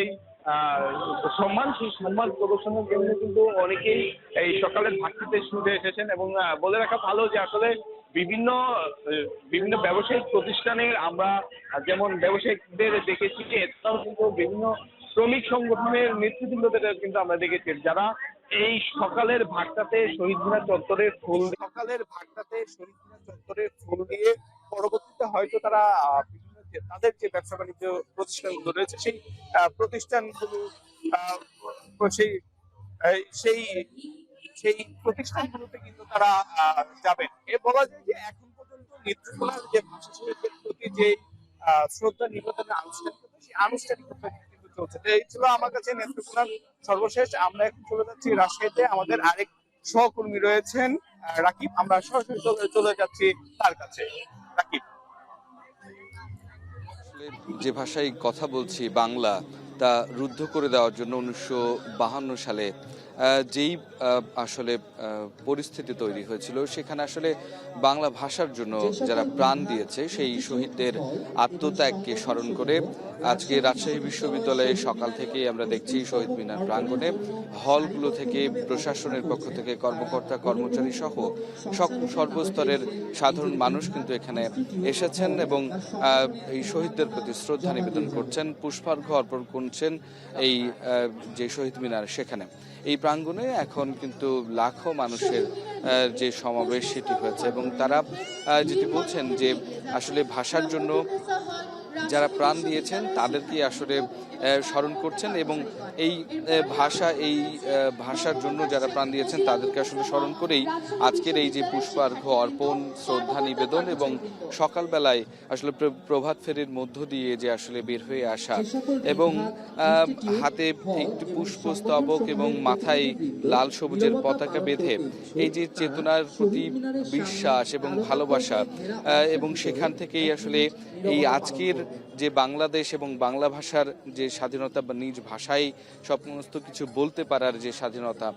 সম্মান, সেই সম্মান প্রদর্শনের জন্য কিন্তু অনেকেই এই সকালের ভাতটিতে ছুটে এসেছেন। এবং বলে রাখা ভালো যে আসলে বিভিন্ন বিভিন্ন ব্যবসায়িক প্রতিষ্ঠানের আমরা যেমন ব্যবসায়িকদের দেখেছি, এছাড়াও কিন্তু বিভিন্ন শ্রমিক সংগঠনের নেতৃবৃন্দদের কিন্তু আমরা দেখেছি যারা এই সকালের ভাগটাতে শহীদ মিনার চত্বরে ফুল দিয়ে পরবর্তীতে হয়তো তারা বিভিন্ন তাদের যে ব্যবসা বাণিজ্য প্রতিষ্ঠানগুলো রয়েছে সেই প্রতিষ্ঠানগুলো সেই সেই সেই প্রতিষ্ঠানগুলোতে কিন্তু তারা যাবেন। এ বলা যায় যে এখন পর্যন্ত নেত্রকোনার যে ভাষা শহীদদের প্রতি যে শ্রদ্ধা নিবেদনের আনুষ্ঠানিকতা, সেই আনুষ্ঠানিকতা কিন্তু চলছে। এই ছিল আমার কাছে নেত্রকোনার সর্বশেষ। আমরা এখন চলে যাচ্ছি রাজশাহীতে, আমাদের আরেক সহকর্মী রয়েছেন রাকিব, আমরা সরাসরি চলে যাচ্ছি তার কাছে। রাকিব, যে ভাষায় কথা বলছি বাংলা, তা রুদ্ধ করে দেওয়ার জন্য 1952 সালে যেই আসলে পরিস্থিতি তৈরি হয়েছিল, সেখানে আসলে বাংলা ভাষার জন্য যারা প্রাণ দিয়েছে সেই শহীদদের আত্মত্যাগকে স্মরণ করে আজকে রাজশাহী বিশ্ববিদ্যালয়ে সকাল থেকে আমরা দেখছি শহীদ মিনার প্রাঙ্গণে হলগুলো থেকে প্রশাসনের পক্ষ থেকে কর্মকর্তা কর্মচারী সহ সর্বস্তরের সাধারণ মানুষ কিন্তু এখানে এসেছেন এবং এই শহীদদের প্রতি শ্রদ্ধা নিবেদন করছেন, পুষ্পার্ঘ্য অর্পণ করছেন এই যে শহীদ মিনার সেখানে। এই প্রাঙ্গণে এখন কিন্তু লাখো মানুষের যে সমাবেশ সেটি হয়েছে এবং তারা যেটি বলছেন যে আসলে ভাষার জন্য যারা প্রাণ দিয়েছেন তাদেরকে আসলে স্মরণ করছেন এবং এই ভাষার জন্য যারা প্রাণ দিয়েছেন তাদেরকে আসলে স্মরণ করেই আজকের এই যে পুষ্পার্ঘ্য অর্পণ, শ্রদ্ধা নিবেদন এবং সকালবেলায় আসলে প্রভাত ফেরির মধ্য দিয়ে যে আসলে বের হয়ে আসা এবং হাতে একটি পুষ্পস্তবক এবং মাথায় লাল সবুজের পতাকা বেঁধে এই যে চেতনার প্রতি বিশ্বাস এবং ভালোবাসা এবং সেখান থেকেই আসলে এই আজকের যে বাংলাদেশ এবং বাংলা ভাষার যে স্বাধীনতা বা নিজ ভাষায় সমস্ত কিছু বলতে পারার যে স্বাধীনতা,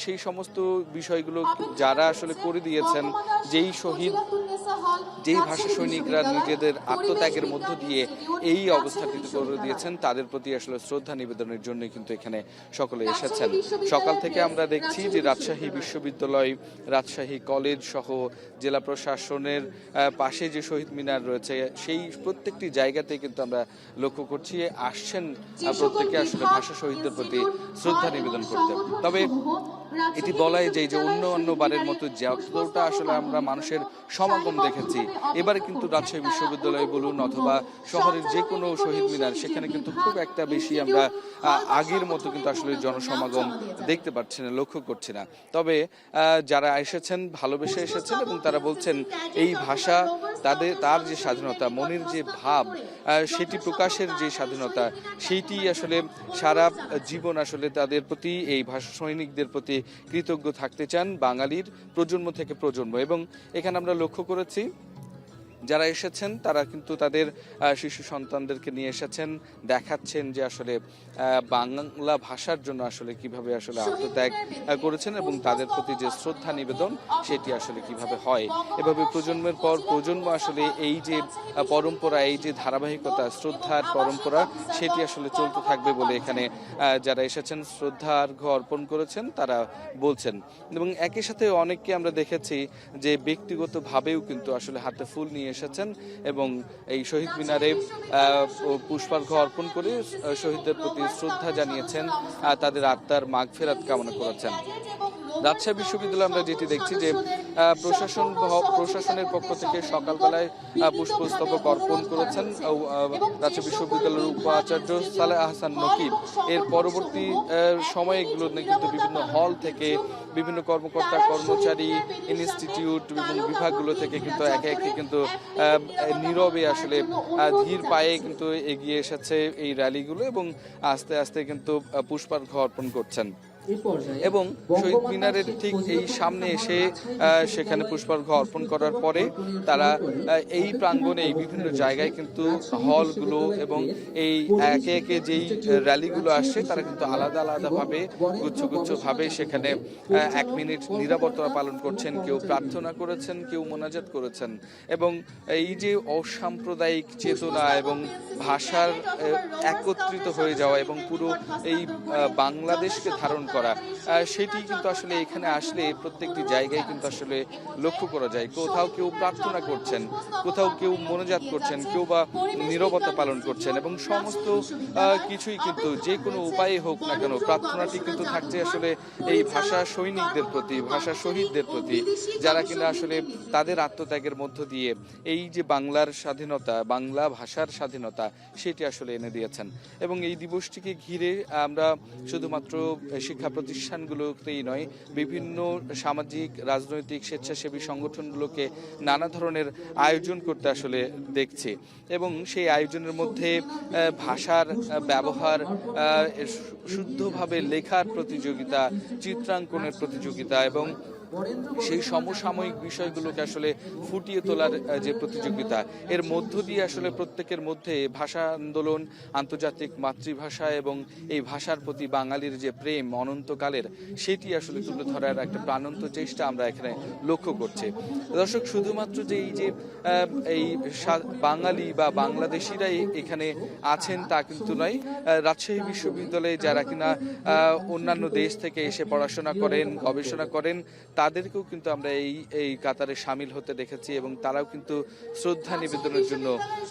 সেই সমস্ত বিষয়গুলো যারা আসলে করে দিয়েছেন, যেই ভাষা সৈনিকরা নিজেদের আত্মত্যাগের মধ্য দিয়ে এই অবস্থাটি করে দিয়েছেন, তাদের প্রতি আসলে শ্রদ্ধা নিবেদনের জন্য কিন্তু এখানে সকলে এসেছেন। সকাল থেকে আমরা দেখছি যে রাজশাহী বিশ্ববিদ্যালয়, রাজশাহী কলেজ সহ জেলা প্রশাসনের পাশে যে শহীদ মিনার রয়েছে সেই প্রত্যেকটি জায়গাতে কিন্তু আমরা লক্ষ্য করছি আসছেন প্রত্যেকে আসলে ভাষা শহীদদের প্রতি শ্রদ্ধা নিবেদন করতে। তবে এটি বলাই যায় যে অন্য বারের মতো যতটা আসলে আমরা মানুষের সমাগম দেখেছি, এবারে কিন্তু রাজশাহী বিশ্ববিদ্যালয় বলুন অথবা শহরের যে কোনো শহীদ মিনার, সেখানে কিন্তু খুব একটা বেশি আমরা আগের মতো কিন্তু আসলে জনসমাগম দেখতে পাচ্ছি না, লক্ষ্য করছি না। তবে যারা এসেছেন ভালোবেসে এসেছেন এবং তারা বলছেন এই ভাষা তার যে স্বাধীনতা, মনের যে ভাব, সেটি প্রকাশের যে স্বাধীনতা, সেইটি আসলে সারা জীবন আসলে তাদের প্রতি, এই ভাষা সৈনিকদের প্রতি কৃতজ্ঞ থাকতে চান বাঙালির প্রজন্ম থেকে প্রজন্ম। এবং এখানে আমরা লক্ষ্য করেছি যারা এসেছেন তারা কিন্তু তাদের শিশু সন্তানদেরকে নিয়ে এসেছেন, দেখাচ্ছেন যে আসলে বাংলা ভাষার জন্য আসলে কিভাবে আসলে আত্মত্যাগ করেছেন এবং তাদের প্রতি যে শ্রদ্ধা নিবেদন সেটি আসলে কিভাবে হয়। এভাবে প্রজন্মের পর প্রজন্ম আসলে এই যে পরম্পরা, এই যে ধারাবাহিকতা, শ্রদ্ধার পরম্পরা, সেটি আসলে চলতে থাকবে বলে এখানে যারা এসেছেন শ্রদ্ধার্ঘ্য অর্পণ করেছেন তারা বলছেন। এবং একই সাথে অনেককে আমরা দেখেছি যে ব্যক্তিগতভাবেও কিন্তু আসলে হাতে ফুল নিয়ে এসেছেন এবং এই শহীদ মিনারে পুষ্পার্ঘ্য অর্পণ করে শহীদদের প্রতি শ্রদ্ধা জানিয়েছেন, তাদের আত্মার মাগফিরাত কামনা করেছেন। রাজশাহী বিশ্ববিদ্যালয়ে আমরা যেটি দেখছি যে প্রশাসনের পক্ষ থেকে সকালবেলায় পুষ্পস্তবক অর্পণ করেছেন রাজশাহী বিশ্ববিদ্যালয়ের উপাচার্য সালেহ আহসান নকিব। এর পরবর্তী সময়গুলো কিন্তু বিভিন্ন হল থেকে বিভিন্ন কর্মকর্তা কর্মচারী, ইনস্টিটিউট এবং বিভাগগুলো থেকে কিন্তু একে একে কিন্তু নীরবে আসলে ধীর পায়ে কিন্তু এগিয়ে এসেছে এই র্যালিগুলো এবং আস্তে আস্তে কিন্তু পুষ্পার্ঘ্য অর্পণ করছেন। এবং শহীদ মিনারের ঠিক এই সামনে এসে সেখানে পুষ্পার্ঘ্য অর্পণ করার পরে তারা এই প্রাঙ্গণে এই বিভিন্ন জায়গায় কিন্তু হলগুলো এবং এই একে একে যেই র্যালিগুলো আসছে তারা কিন্তু আলাদা আলাদাভাবে গুচ্ছভাবে সেখানে 1 মিনিট নীরবতা পালন করছেন, কেউ প্রার্থনা করেছেন, কেউ মোনাজাত করেছেন। এবং এই যে অসাম্প্রদায়িক চেতনা এবং ভাষার একত্রিত হয়ে যাওয়া এবং পুরো এই বাংলাদেশকে ধারণ করা, সেটি কিন্তু আসলে এখানে আসলে প্রত্যেকটি জায়গায় কিন্তু আসলে লক্ষ্য করা যায়। কোথাও কেউ প্রার্থনা করছেন, কোথাও কেউ মোনাজাত করছেন, কেউ বা নীরবতা পালন করছেন এবং সমস্ত কিছুই কিন্তু যে কোনো উপায়ে হোক না কেন প্রার্থনাটি কিন্তু থাকছে আসলে এই ভাষা সৈনিকদের প্রতি, ভাষা শহীদদের প্রতি, যারা কিনা আসলে তাদের আত্মত্যাগের মধ্য দিয়ে এই যে বাংলার স্বাধীনতা, বাংলা ভাষার স্বাধীনতা সেটি আসলে এনে দিয়েছেন। এবং এই দিবসটিকে ঘিরে আমরা শুধুমাত্র শিক্ষা প্রতিষ্ঠানগুলোতেই নয়, বিভিন্ন সামাজিক, রাজনৈতিক, স্বেচ্ছাসেবী সংগঠনগুলোকে নানা ধরনের আয়োজন করতে আসলে দেখছি। এবং সেই আয়োজনের মধ্যে ভাষার ব্যবহার, শুদ্ধভাবে লেখার প্রতিযোগিতা, চিত্রাঙ্কনের প্রতিযোগিতা এবং সেই সমসাময়িক বিষয়গুলোকে আসলে ফুটিয়ে তোলার যে প্রতিযোগিতা, এর মধ্য দিয়ে আসলে প্রত্যেকের মধ্যে ভাষা আন্দোলন, আন্তর্জাতিক মাতৃভাষা এবং এই ভাষার প্রতি বাঙালির যে প্রেম অনন্তকালের, সেটি আসলে তুলে ধরার একটা প্রাণান্ত চেষ্টা আমরা এখানে লক্ষ্য করছি। দর্শক, শুধুমাত্র যে এই বাঙালি বা বাংলাদেশিরাই এখানে আছেন তা কিন্তু নয়। রাজশাহী বিশ্ববিদ্যালয়ে যারা কিনা অন্যান্য দেশ থেকে এসে পড়াশোনা করেন, গবেষণা করেন, তাদেরকেও কিন্তু আমরা এই কাতারে সামিল হতে দেখেছি এবং তারাও কিন্তু শ্রদ্ধা নিবেদনের জন্য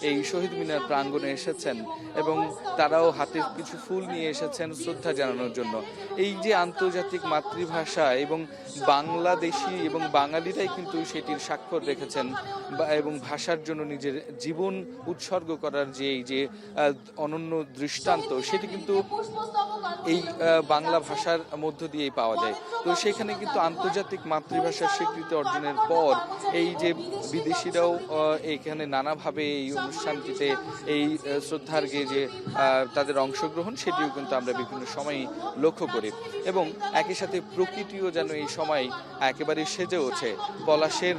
এই শহীদ মিনার প্রাঙ্গণে এসেছেন এবং তারাও হাতে কিছু ফুল নিয়ে এসেছেন শ্রদ্ধা জানানোর জন্য। এই যে আন্তর্জাতিক মাতৃভাষা এবং বাংলাদেশি এবং বাঙালিরাই কিন্তু সেটির স্বাক্ষর রেখেছেন এবং ভাষার জন্য নিজের জীবন উৎসর্গ করার যে এই যে অনন্য দৃষ্টান্ত, সেটি কিন্তু এই বাংলা ভাষার মধ্য দিয়েই পাওয়া যায়। তো সেখানে কিন্তু আন্তর্জাতিক মাতৃভাষার স্বীকৃতি অর্জনের পর এই যে বিদেশিরাও এখানে নানাভাবে এই অনুষ্ঠানটিতে এই শ্রদ্ধার্ঘে যে তাদের অংশগ্রহণ, সেটিও কিন্তু আমরা বিভিন্ন সময় লক্ষ্য করি। এবং একই সাথে প্রকৃতিও যেন এই সময় একেবারে সেজে ওঠে। পলাশের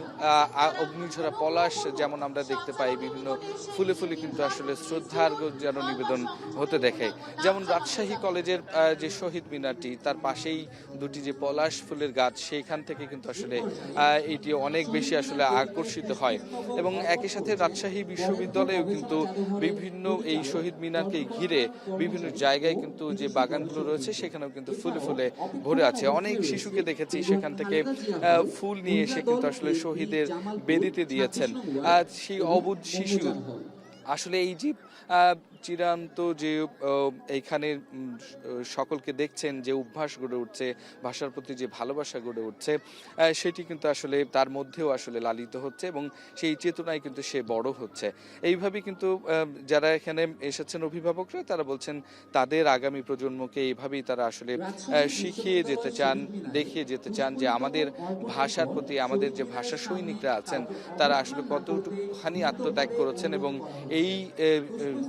অগ্নিঝরা পলাশ যেমন আমরা দেখতে পাই, বিভিন্ন ফুলে ফুলে কিন্তু আসলে শ্রদ্ধার্ঘ যেন নিবেদন হতে দেখে। যেমন রাজশাহী কলেজের যে শহীদ মিনারটি, তার পাশেই দুটি যে পলাশ ফুলের গাছ, সেইখান থেকে কিন্তু আসলে এটি অনেক বেশি আসলে আকর্ষিত হয়। এবং একই সাথে রাজশাহী বিশ্ববিদ্যালয়েও কিন্তু বিভিন্ন এই শহীদ মিনারকে ঘিরে বিভিন্ন জায়গায় কিন্তু যে বাগানগুলো রয়েছে সেখানেও কিন্তু ফুলে ফুলে ভরে আছে। অনেক শিশুকে দেখেছি সেখান থেকে ফুল নিয়ে এসে কিন্তু আসলে শহীদের বেদিতে দিয়েছেন। সেই অবুঝ শিশু আসলে এই যে চিরান্ত যে এইখানে সকলকে দেখছেন যে অভ্যাস গড়ে উঠছে, ভাষার প্রতি যে ভালোবাসা গড়ে উঠছে, সেটি কিন্তু আসলে তার মধ্যেও আসলে লালিত হচ্ছে এবং সেই চেতনায় কিন্তু সে বড় হচ্ছে। এইভাবেই কিন্তু যারা এখানে এসেছেন অভিভাবকরা, তারা বলছেন তাদের আগামী প্রজন্মকে এইভাবেই তারা আসলে শিখিয়ে যেতে চান, দেখিয়ে যেতে চান যে আমাদের ভাষার প্রতি আমাদের যে ভাষা সৈনিকরা আছেন তারা আসলে কতটুকুখানি আত্মত্যাগ করেছেন এবং এই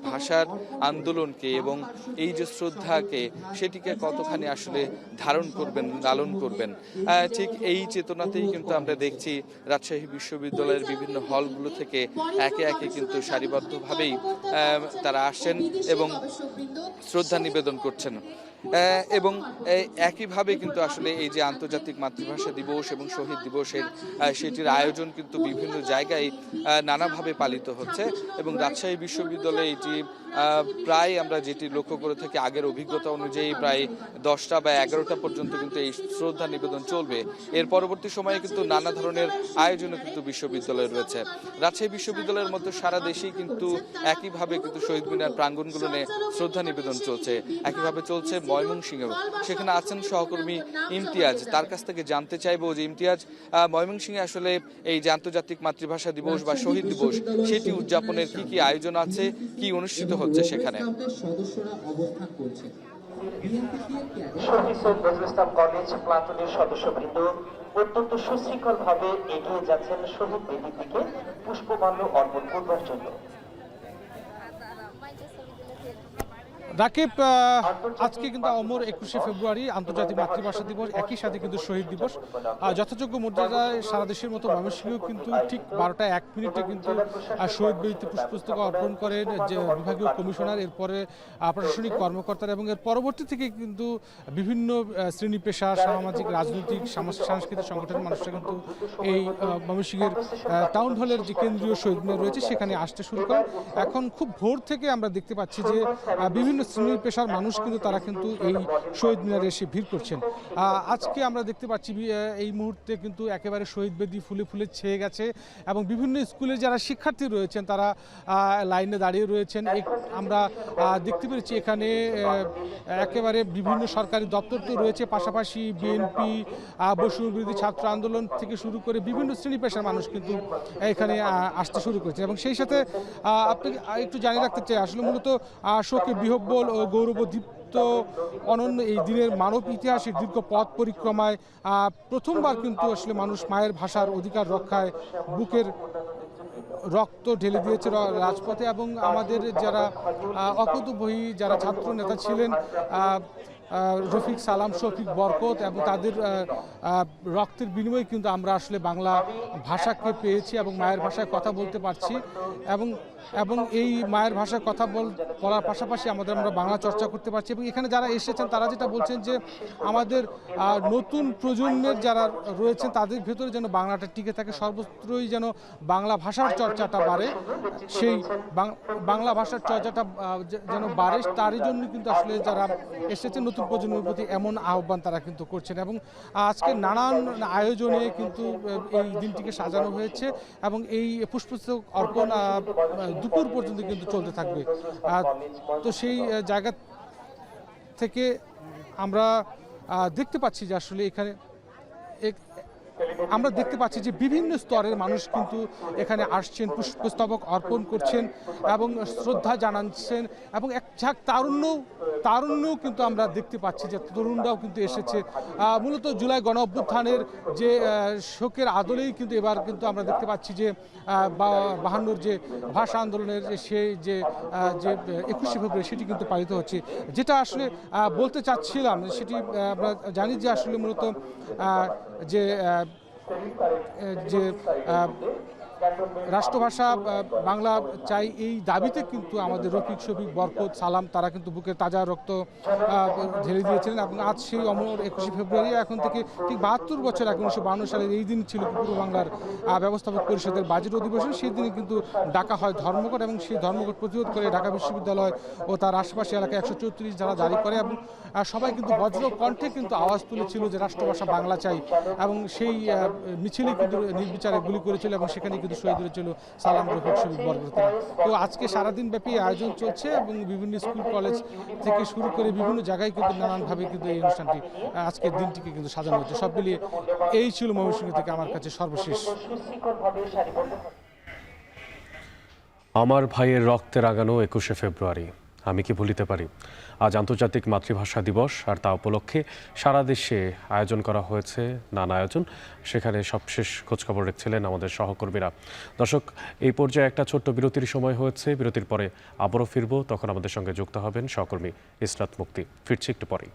ভাষার আন্দোলনকে এবং এই যে শ্রদ্ধাকে সেটিকে কতখানি আসলে ধারণ করবেন, লালন করবেন। ঠিক এই চেতনাতেই কিন্তু আমরা দেখছি রাজশাহী বিশ্ববিদ্যালয়ের বিভিন্ন হলগুলো থেকে একে একে কিন্তু সারিবদ্ধভাবেই তারা আসছেন এবং শ্রদ্ধা নিবেদন করছেন। এবং একইভাবে কিন্তু আসলে এই যে আন্তর্জাতিক মাতৃভাষা দিবস এবং শহীদ দিবসের সেটির আয়োজন কিন্তু বিভিন্ন জায়গায় নানাভাবে পালিত হচ্ছে এবং রাজশাহী বিশ্ববিদ্যালয়ে এটি প্রায় আমরা যেটি লক্ষ্য করে থাকি আগের অভিজ্ঞতা অনুযায়ী প্রায় 10টা বা 11টা পর্যন্ত কিন্তু এই শ্রদ্ধা নিবেদন চলবে। এর পরবর্তী সময়ে কিন্তু নানা ধরনের আয়োজনও কিন্তু বিশ্ববিদ্যালয়ে রয়েছে। রাজশাহী বিশ্ববিদ্যালয়ের মধ্যে সারা দেশেই কিন্তু একইভাবে কিন্তু শহীদ মিনার প্রাঙ্গণগুলো নিয়ে শ্রদ্ধা নিবেদন চলছে। একইভাবে চলছে ময়মনসিংহেও। সেখানে আছেন সহকর্মী ইমতিয়াজ, তার কাছ থেকে জানতে চাইবো যে ইমতিয়াজ, ময়মনসিংহে আসলে এই যে আন্তর্জাতিক মাতৃভাষা দিবস বা শহীদ দিবস সেটি উদযাপনের কি কি আয়োজন আছে, কি অনুষ্ঠিত হচ্ছে সেখানে? শহীদ সৈয়দ নজরুল ইসলাম কলেজ প্লাটুনের সদস্যবৃন্দ অত্যন্ত সুশৃঙ্খল ভাবে এগিয়ে যাচ্ছেন শহীদ বেদির দিকে পুষ্পমাল্য অর্পণ করবার জন্য। রাকিব, আজকে কিন্তু অমর 21শে ফেব্রুয়ারি আন্তর্জাতিক মাতৃভাষা দিবস, একই সাথে কিন্তু শহীদ দিবস। যথাযোগ্য মর্যাদায় সারা দেশের মতো ময়মনসিংহেও কিন্তু ঠিক 12টা 1 মিনিটে কিন্তু শহীদ বেদিতে পুষ্পস্তবক অর্পণ করেন যে বিভাগীয় কমিশনার, এরপরে প্রশাসনিক কর্মকর্তারা, এবং এর পরবর্তী থেকে কিন্তু বিভিন্ন শ্রেণী পেশা, সামাজিক, রাজনৈতিক, সাংস্কৃতিক সংগঠনের মানুষরা কিন্তু এই ময়মনসিংহের টাউন হলের যে কেন্দ্রীয় শহীদ মিনার রয়েছে সেখানে আসতে শুরু করেন। এখন খুব ভোর থেকে আমরা দেখতে পাচ্ছি যে বিভিন্ন শ্রেণী পেশার মানুষ কিন্তু তারা কিন্তু এই শহীদ মিনারে এসে ভিড় করছেন। আজকে আমরা দেখতে পাচ্ছি এই মুহূর্তে কিন্তু একেবারে শহীদ বেদি ফুলে ফুলে ছেয়ে গেছে, এবং বিভিন্ন স্কুলের যারা শিক্ষার্থী রয়েছেন তারা লাইনে দাঁড়িয়ে রয়েছেন। আমরা দেখতে পেরেছি এখানে একেবারে বিভিন্ন সরকারি দপ্তর তো রয়েছে, পাশাপাশি বিএনপি, বৈষম্য বিরোধী ছাত্র আন্দোলন থেকে শুরু করে বিভিন্ন শ্রেণী পেশার মানুষ কিন্তু এখানে আসতে শুরু করেছে। এবং সেই সাথে আপনাকে একটু জানিয়ে রাখতে চাই, আসলে মূলত শোকে বিহব্বল ও গৌরবোদ্দীপ্ত অনন্য এই দিনের মানব ইতিহাসের দীর্ঘ পথ পরিক্রমায় প্রথমবার কিন্তু আসলে মানুষ মায়ের ভাষার অধিকার রক্ষায় বুকের রক্ত ঢেলে দিয়েছে রাজপথে। এবং আমাদের যারা অকুতোভয়ী যারা ছাত্র নেতা ছিলেন, রফিক সালাম, শফিক বরকত, এবং তাদের রক্তের বিনিময়ে কিন্তু আমরা আসলে বাংলা ভাষাকে পেয়েছি এবং মায়ের ভাষায় কথা বলতে পারছি। এবং এই মায়ের ভাষায় কথা বলার পাশাপাশি আমরা বাংলা চর্চা করতে পারছি। এবং এখানে যারা এসেছেন তারা যেটা বলছেন যে আমাদের নতুন প্রজন্মের যারা রয়েছেন তাদের ভেতরে যেন বাংলাটা টিকে থাকে, সর্বত্রই যেন বাংলা ভাষার চর্চাটা বাড়ে, সেই বাংলা ভাষার চর্চাটা যেন বাড়ে, তারই জন্য কিন্তু আসলে যারা এসেছেন নতুন প্রজন্মের প্রতি এমন আহ্বান তারা কিন্তু করছেন। এবং আজকে নানান আয়োজনে কিন্তু এই দিনটিকে সাজানো হয়েছে, এবং এই পুষ্পস্তবক অর্পণ দুপুর পর্যন্ত কিন্তু চলতে থাকবে। তো সেই জায়গা থেকে আমরা দেখতে পাচ্ছি যে আসলে এখানে আমরা দেখতে পাচ্ছি যে বিভিন্ন স্তরের মানুষ কিন্তু এখানে আসছেন, পুষ্পস্তবক অর্পণ করছেন এবং শ্রদ্ধা জানাচ্ছেন। এবং এক ঝাঁক তারুণ্যও কিন্তু আমরা দেখতে পাচ্ছি যে তরুণরাও কিন্তু এসেছে। মূলত জুলাই গণ অভ্যুত্থানের যে শোকের আদলেই কিন্তু এবার কিন্তু আমরা দেখতে পাচ্ছি যে 52 যে ভাষা আন্দোলনের সেই যে 21শে ফেব্রুয়ারি সেটি কিন্তু পালিত হচ্ছে। যেটা আসলে বলতে চাচ্ছিলাম সেটি আমরা জানি যে আসলে মূলত যে রাষ্ট্রভাষা বাংলা চাই, এই দাবিতে কিন্তু আমাদের রফিক, শফিক, বরকত, সালাম তারা কিন্তু বুকের তাজা রক্ত ঢেলে দিয়েছিলেন। এবং আজ সেই অমর 21শে ফেব্রুয়ারি এখন থেকে ঠিক 72 বছর 1952 সালের এই দিন ছিল পূর্ব বাংলার ব্যবস্থাপক পরিষদের বাজেট অধিবেশন। সেই দিনে কিন্তু ডাকা হয় ধর্মঘট, এবং সেই ধর্মঘট প্রতিরোধ করে ঢাকা বিশ্ববিদ্যালয় ও তার আশেপাশে এলাকায় 134 ধারা জারি করে, এবং সবাই কিন্তু বজ্র কণ্ঠে কিন্তু আওয়াজ তুলেছিল যে রাষ্ট্রভাষা বাংলা চাই। এবং সেই মিছিলে কিন্তু নির্বিচারে গুলি করেছিল, এবং সেখানে কিন্তু শহীদ হয়েছিল সালাম, রফিক, শফিক, বরকত। তো আজকে সারাদিন ব্যাপী আয়োজন চলছে, এবং বিভিন্ন স্কুল কলেজ থেকে শুরু করে বিভিন্ন জায়গায় কিন্তু নানানভাবে কিন্তু এই অনুষ্ঠানটি আজকের দিনটিকে কিন্তু সাজানো হচ্ছে। সব মিলিয়ে এই ছিল ময়মনসিংহ থেকে আমার কাছে সর্বশেষ। আমার ভাইয়ের রক্তে রাঙানো 21শে ফেব্রুয়ারি আমি কি ভুলিতে পারি। আজ আন্তর্জাতিক মাতৃভাষা দিবস, আর তা উপলক্ষে সারা দেশে আয়োজন করা হয়েছে নানা আয়োজন। সেখানে সবশেষ খোঁজখবর রেখেছিলেন আমাদের সহকর্মীরা। দর্শক, এই পর্যায়ে একটা ছোট্ট বিরতির সময় হয়েছে। বিরতির পরে আবারও ফিরবো, তখন আমাদের সঙ্গে যুক্ত হবেন সহকর্মী ইসরাত মুক্তি। ফিরছি একটু পরেই।